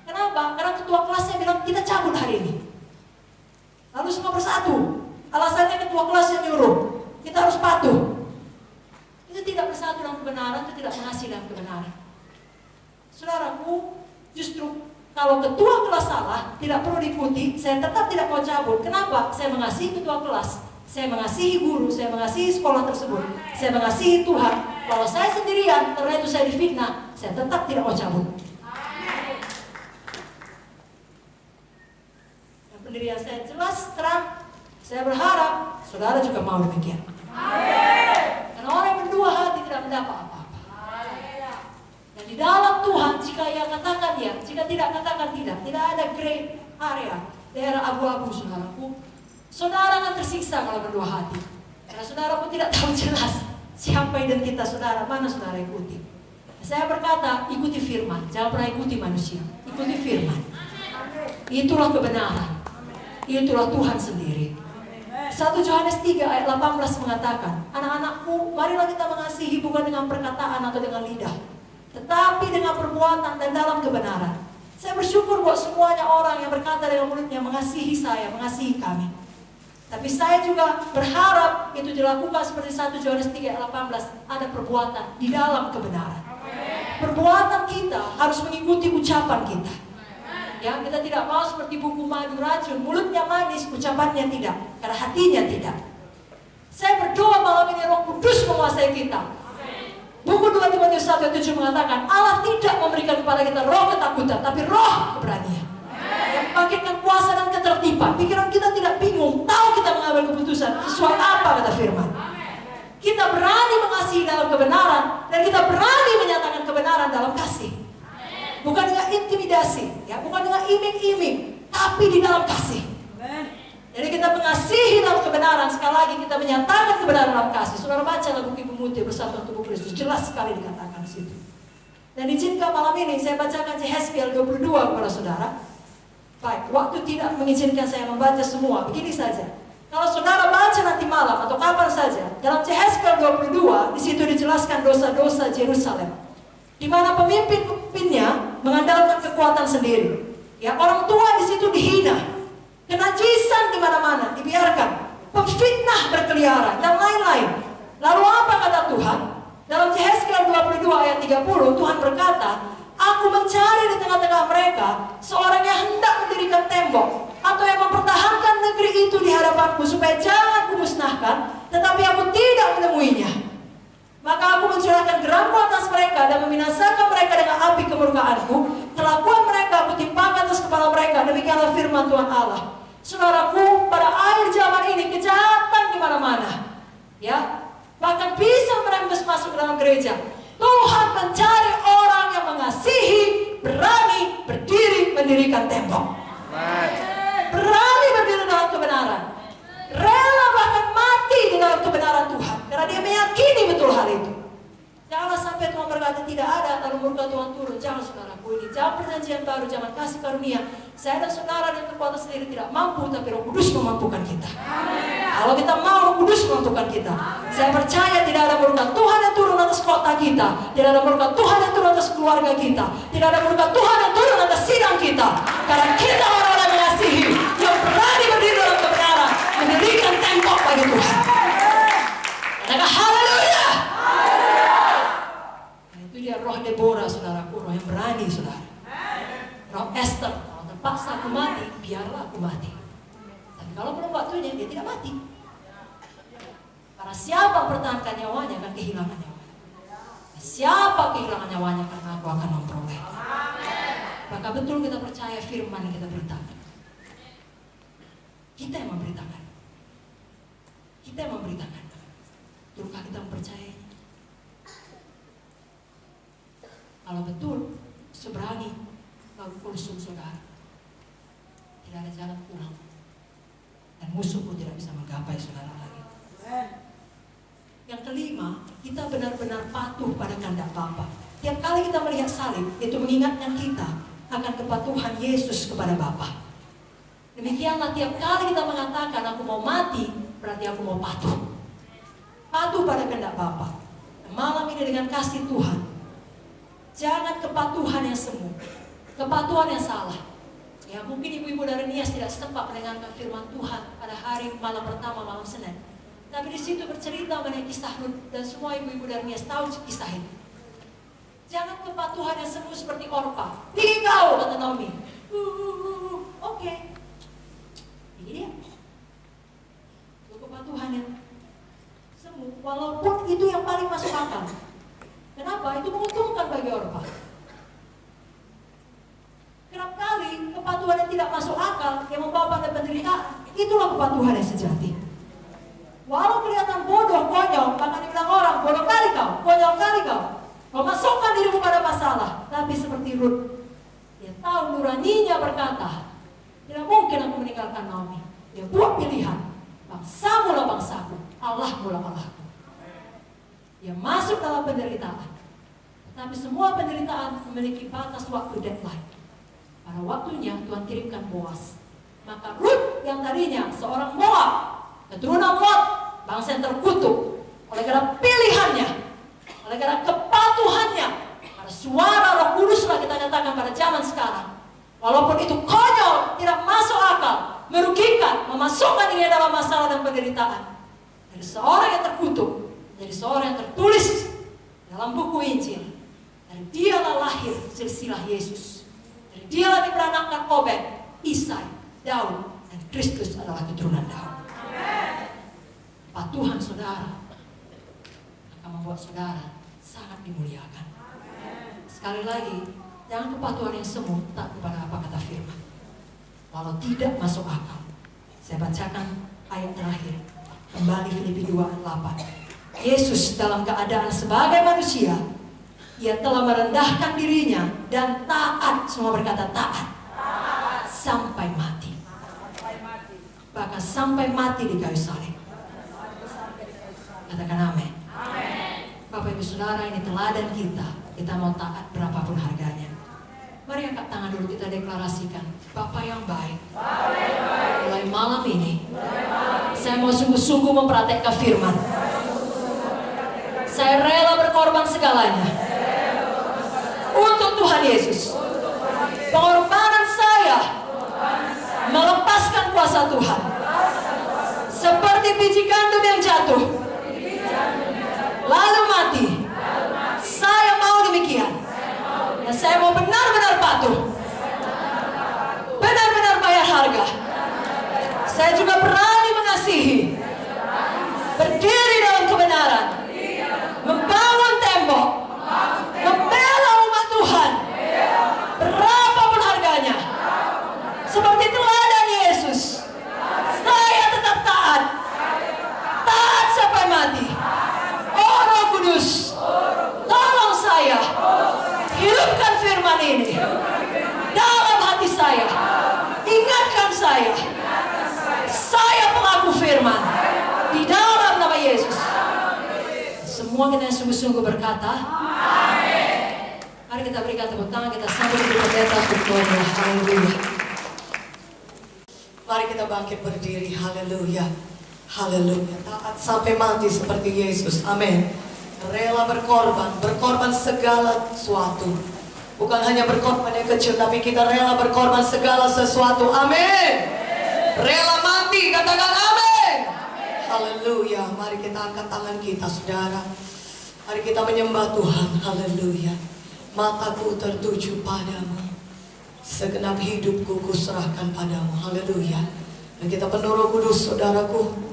Kenapa? Karena ketua kelasnya bilang, kita cabut hari ini. Lalu semua bersatu. Alasannya ketua kelasnya nyuruh, kita harus patuh. Itu tidak bersatu dalam kebenaran, itu tidak mengasihi dalam kebenaran. Saudaraku, justru kalau ketua kelas salah, tidak perlu diikuti, saya tetap tidak mau cabut. Kenapa? Saya mengasihi ketua kelas. Saya mengasihi guru, saya mengasihi sekolah tersebut, saya mengasihi Tuhan. Kalau saya sendirian, karena itu saya difitnah, saya tetap tidak mau cabut. Dan pendirian saya jelas, terang. Saya berharap saudara juga mau demikian. Karena orang yang berdua hati tidak mendapat apa-apa. Dan di dalam Tuhan, jika ia katakan ya, jika tidak katakan tidak, tidak ada gray area, daerah abu-abu, saudaraku. Saudara akan tersiksa kalau berdua hati. Karena saudara pun tidak tahu jelas siapa identitas saudara, mana saudara ikuti. Saya berkata, ikuti firman, jangan pernah ikuti manusia. Ikuti firman. Itulah kebenaran. itulah Tuhan sendiri. 1 Yohanes 3 ayat 18 mengatakan, anak-anakku, marilah kita mengasihi bukan dengan perkataan atau dengan lidah, tetapi dengan perbuatan dan dalam kebenaran. Saya bersyukur buat semuanya orang yang berkata dengan mulutnya mengasihi saya, mengasihi kami. Tapi saya juga berharap itu dilakukan seperti 1 Yohanes 3 ayat 18, ada perbuatan di dalam kebenaran. Perbuatan kita harus mengikuti ucapan kita. Ya, kita tidak mau seperti buku madu racun, mulutnya manis, ucapannya tidak, karena hatinya tidak. Saya berdoa malam ini Roh Kudus menguasai kita. Buku 2 Timotius 1:7 mengatakan, Allah tidak memberikan kepada kita roh ketakutan, tapi roh keberanian. Yang membangkitkan kuasa dan ketertiban. Pikiran kita tidak bingung, tahu kita mengambil keputusan sesuai apa kata firman. Kita berani mengasihi dalam kebenaran, dan kita berani menyatakan kebenaran dalam kasih. Bukan dengan intimidasi, ya, bukan dengan iming-iming, tapi di dalam kasih. Jadi kita mengasihi dalam kebenaran, sekali lagi kita menyatakan kebenaran dalam kasih. Saudara baca lagu Ibu Muti Bersatu Tubuh Kristus, jelas sekali dikatakan di situ. Dan izinkan malam ini saya bacakan Yehezkiel 22 kepada saudara. Baik, waktu tidak mengizinkan saya membaca semua, begini saja. Kalau saudara baca nanti malam atau kapan saja, dalam Yehezkiel 22 di situ dijelaskan dosa-dosa Yerusalem. Di mana pemimpin-pemimpinnya mengandalkan kekuatan sendiri. Ya, orang tua di situ dihina, kenajisan di mana-mana dibiarkan, pemfitnah berkeliaran dan lain-lain. Lalu apa kata Tuhan? Dalam Yehezkiel 22 ayat 30 Tuhan berkata, aku mencari di tengah-tengah mereka seorang yang hendak mendirikan tembok atau yang mempertahankan negeri itu di hadapanku supaya jangan kumusnahkan, tetapi aku tidak menemuinya. Maka aku mencurahkan geramku atas mereka dan membinasakan mereka dengan api kemurkaanku. Kelakuan mereka aku timpakan atas kepala mereka. Demikianlah firman Tuhan Allah. Saudaraku, pada akhir zaman ini kejahatan di mana-mana. Ya, bahkan bisa merembes masuk ke dalam gereja. Tuhan mencari orang yang mengasihi, berani berdiri mendirikan tembok. Berani berdiri dalam kebenaran. Rela bahkan mati di dalam kebenaran Tuhan, karena dia meyakini betul hal itu. Janganlah sampai Tuhan berkata tidak ada, lalu murka Tuhan turun. Jangan saudaraku, ini zaman perjanjian baru, zaman kasih karunia. Saya dan saudara dengan kekuatan sendiri tidak mampu, tapi Roh Kudus memampukan kita. Kalau kita mau, Roh Kudus memampukan kita. Saya percaya tidak ada murka Tuhan yang turun atas kota kita, tidak ada murka Tuhan yang turun atas keluarga kita, tidak ada murka Tuhan yang turun atas sidang kita, karena kita orang-orang mengasihi, yang berani berdiri dalam kebenaran, mendirikan tembok bagi Tuhan. Katakan haleluya. Nah, itu dia roh Deborah, saudaraku, roh yang berani, saudara. Roh Esther, kalau terpaksa aku mati, biarlah aku mati. Tapi kalau belum waktunya, dia tidak mati. Karena siapa mempertahankan nyawanya akan kehilangan nyawanya. Siapa kehilangan nyawanya, karena aku akan memperoleh. Maka betul kita percaya firman yang kita beritakan. Kita yang memberitakan. Kita yang memberitakan. Betulkah kita mempercayainya? Kalau betul, seberani lalu kulsum saudara, tidak ada jalan pulang. Dan musuh pun tidak bisa menggapai saudara lagi. Yang kelima, kita benar-benar patuh pada kehendak Bapa. Tiap kali kita melihat salib, itu mengingatkan kita akan kepatuhan Yesus kepada Bapa. Demikianlah tiap kali kita mengatakan aku mau mati, berarti aku mau patuh. Patuh pada kehendak Bapa. Malam ini dengan kasih Tuhan, jangan kepatuhan yang semu, kepatuhan yang salah. Ya, mungkin ibu-ibu dari Nias tidak sempat mendengarkan firman Tuhan pada hari malam pertama, malam Senin. Tapi di situ bercerita mengenai kisah Rut, dan semua ibu-ibu dari Nias tahu kisah itu. Jangan kepatuhan yang semu seperti Orpa. Pergi kau, kata Naomi. Oke. Ini dia. Kepatuhan yang semu, walaupun itu yang paling masuk akal. Kenapa? Itu menguntungkan bagi Orpa. Kerap kali kepatuhan yang tidak masuk akal yang membawa pada penderitaan, itulah kepatuhan yang sejati. Walau kelihatan bodoh, konyol, bahkan dibilang orang, bodoh kali kau, konyol kali kau. Kau masukkan dirimu pada masalah. Tapi seperti Rut, dia tahu nuraninya berkata, tidak mungkin aku meninggalkan Naomi. Dia buat pilihan, bangsamu lah bangsaku, Allahmu lah Allahku. Dia masuk dalam penderitaan. Tapi semua penderitaan memiliki batas waktu deadline. Pada waktunya Tuhan kirimkan Boaz. Maka Rut yang tadinya seorang Moab, keturunan Lot, bangsa yang terkutuk oleh karena pilihannya, oleh karena kepatuhannya, karena suara Roh Kudus lah kita nyatakan pada zaman sekarang. Walaupun itu konyol, tidak masuk akal, merugikan, memasukkan diri dalam masalah dan penderitaan. Dari seorang yang terkutuk, dari seorang yang tertulis dalam buku Injil. Dari dialah lahir silsilah Yesus. Dari dialah diperanakkan Obed, Isai, Daud, dan Kristus adalah keturunan Daud. Kepatuhan saudara akan membuat saudara sangat dimuliakan. Sekali lagi, jangan kepatuhan yang semu tak kepada apa kata firman. Walau tidak masuk akal. Saya bacakan ayat terakhir. Kembali Filipi 2:8. Yesus dalam keadaan sebagai manusia, Ia telah merendahkan dirinya dan taat, semua berkata taat, sampai mati. Bahkan sampai mati di kayu salib. Katakan amin. Bapak Ibu Saudara, ini teladan kita. Kita mau taat berapapun harganya. Mari angkat tangan dulu, kita deklarasikan Bapa yang baik. Mulai malam ini saya mau sungguh-sungguh mempraktekkan firman. Saya rela berkorban segalanya untuk Tuhan Yesus. Pengorbanan saya melepaskan kuasa Tuhan. Seperti biji gandum yang jatuh lalu mati. Saya mau demikian. Dan saya mau benar-benar patuh, benar-benar bayar harga. Saya juga berani mengasihi, berdiri dalam kebenaran, membangun tembok, membela umat Tuhan, berapapun harganya. Seperti teladan Yesus, saya tetap taat, taat sampai mati. Oh Roh Kudus, tolong saya hidupkan firman ini dalam hati saya. Ingatkan saya, saya pengaku firman di dalam nama Yesus. Semua kita yang sungguh-sungguh berkata amin. Mari kita berikan tepuk tangan, kita sambut di pendeta berdoa. Haleluya.
Mari kita bangkit berdiri. Haleluya. Haleluya. Taat sampai mati seperti Yesus. Amin. Rela berkorban segala sesuatu. Bukan hanya berkorban yang kecil, tapi kita rela berkorban segala sesuatu. Amin. Rela mati, katakan amin. Haleluya. Mari kita angkat tangan kita, saudara. Mari kita menyembah Tuhan. Haleluya. Mataku tertuju padamu, segenap hidupku kuserahkan padamu. Haleluya. Dan kita penuh Roh Kudus, saudaraku.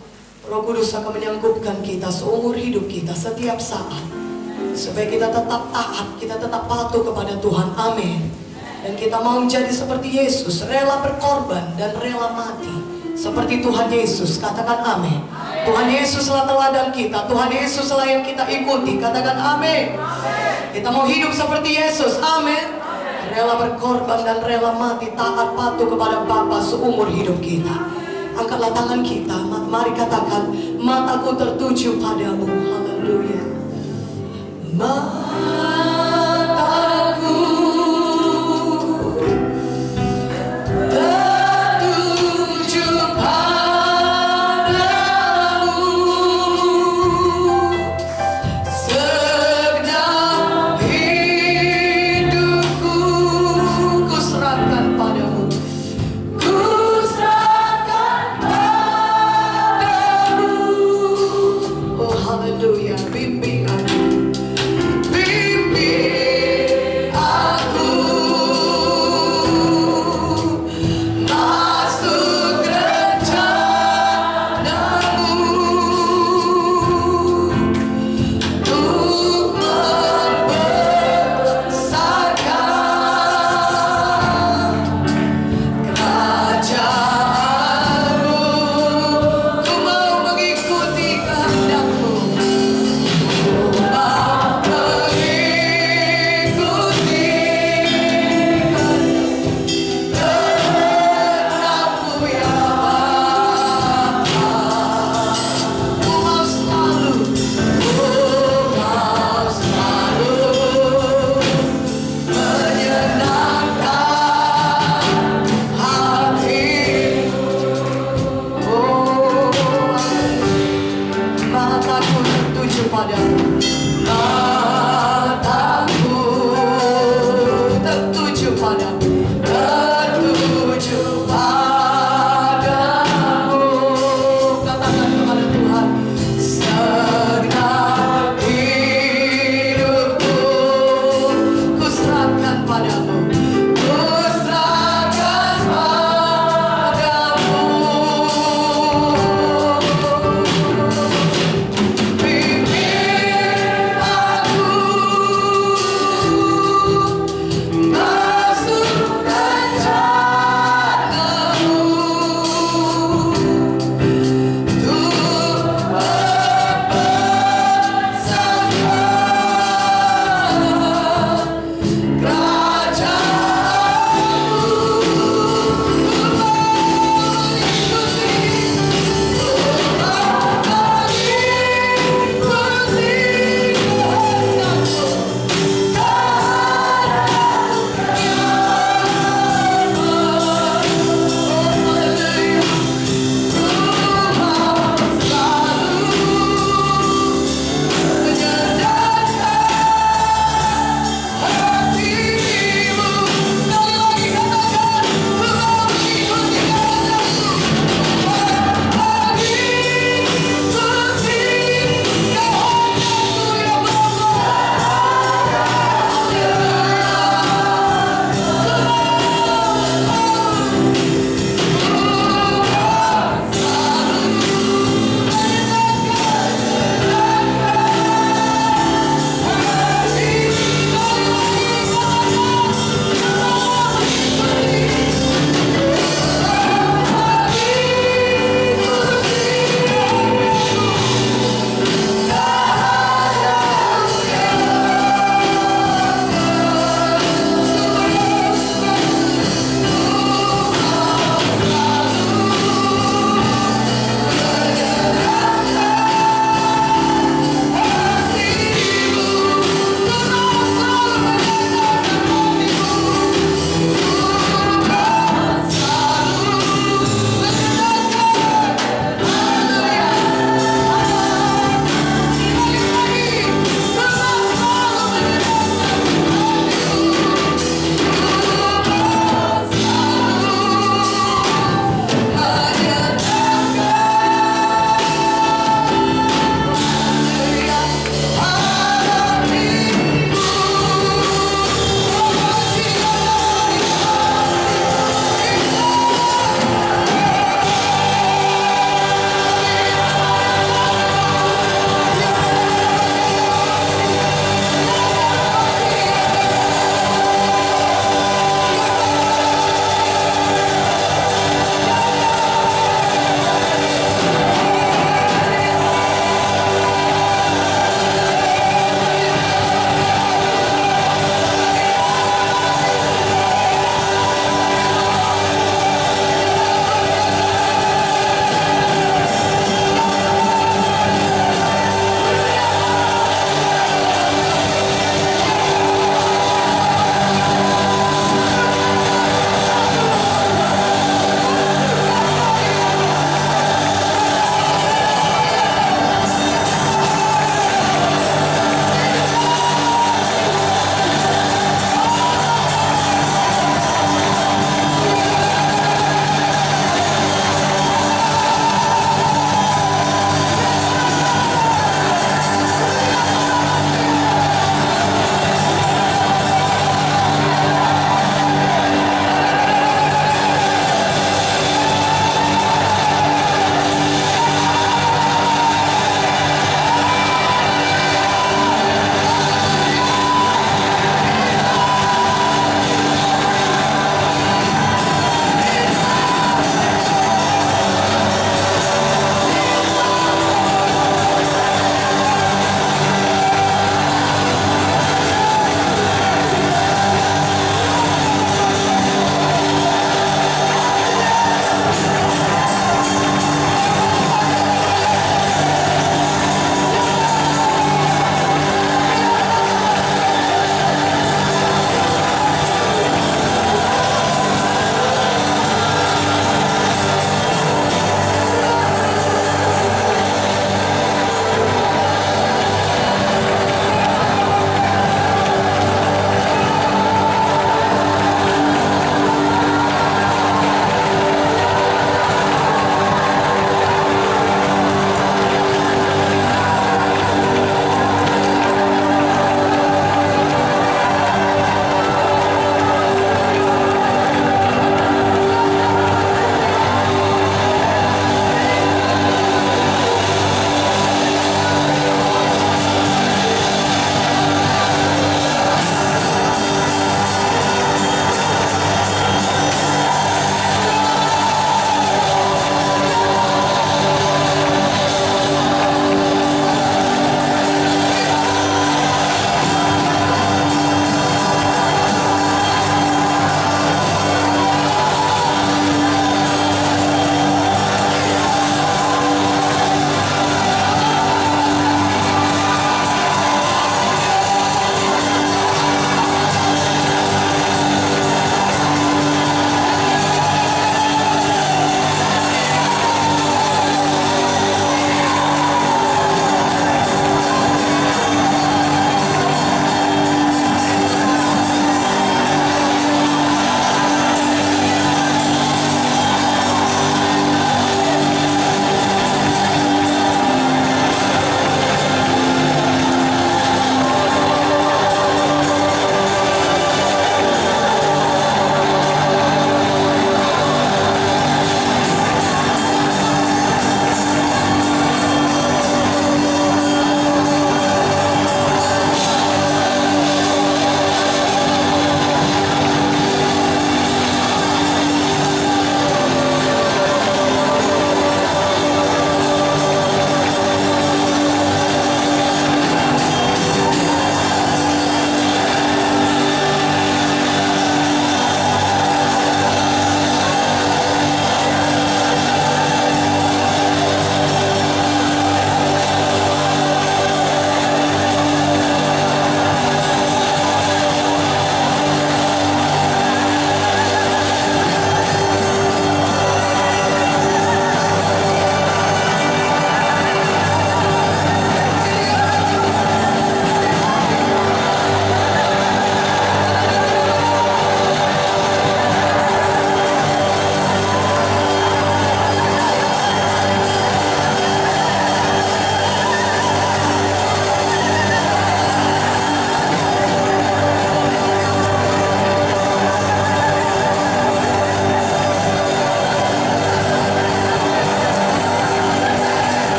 Roh Kudus akan menyanggupkan kita seumur hidup kita, setiap saat, supaya kita tetap taat, kita tetap patuh kepada Tuhan. Amin. Dan kita mau menjadi seperti Yesus, rela berkorban dan rela mati seperti Tuhan Yesus. Katakan amin. Tuhan Yesuslah teladan kita, Tuhan Yesuslah yang kita ikuti. Katakan amin. Kita mau hidup seperti Yesus. Amin. Rela berkorban dan rela mati, taat patuh kepada Bapa seumur hidup kita. Angkatlah tangan kita, mari katakan, mataku tertuju padamu. Haleluya. Mataku tertuju padamu, segenap hidupku kuserahkan padamu. Haleluya. Bimbing aku, bimbing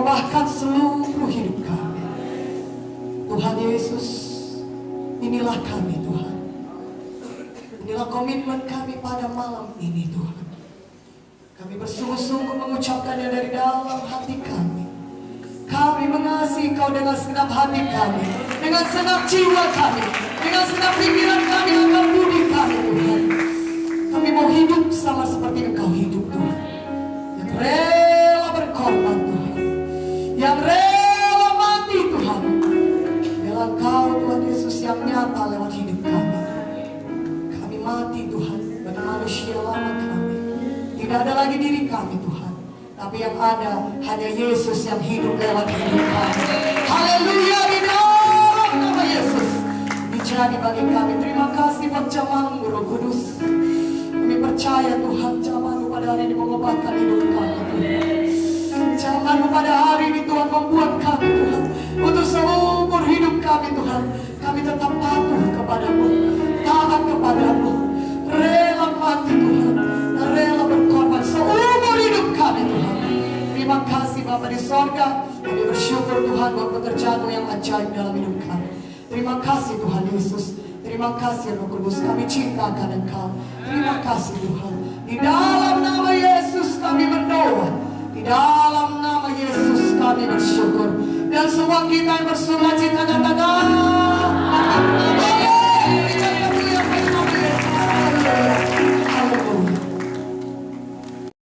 mengubahkan seluruh hidup kami. Tuhan Yesus, inilah kami Tuhan. Inilah komitmen kami pada malam ini Tuhan. Kami bersungguh-sungguh mengucapkannya dari dalam hati kami. Kami mengasihi Kau dengan segenap hati kami, dengan segenap jiwa kami, dengan segenap pikiran kami, akal budi kami Tuhan. Kami mau hidup sama seperti Engkau hidup Tuhan. Yang rela berkorban Tuhan, yang rela mati Tuhan. Biarlah Engkau Tuhan Yesus yang nyata lewat hidup kami. Kami mati Tuhan bagi manusia lama kami. Tidak ada lagi diri kami Tuhan, tapi yang ada hanya Yesus yang hidup lewat hidup kami. Haleluya, di dalam nama Yesus dijadi bagi kami. Terima kasih buat jamaah-Mu Roh Kudus. Kami percaya Tuhan, jamaah-Mu pada hari ini mengubahkan hidup kami Tuhan. Jamaah-Mu pada hari ini Tuhan membuat kami Tuhan, untuk seumur hidup kami Tuhan, kami tetap patuh kepadamu, taat kepadamu, rela mati Tuhan, dan rela berkorban seumur hidup kami Tuhan. Terima kasih Bapa di sorga. Kami bersyukur Tuhan buat pekerjaan-Mu yang ajaib dalam hidup kami. Terima kasih Tuhan Yesus. Terima kasih Roh Kudus. Kami cintakan Engkau. Terima kasih Tuhan. Di dalam nama Yesus kami berdoa. Di dalam nama Yesus kami bersyukur. Dan semua kita yang bersukacita dan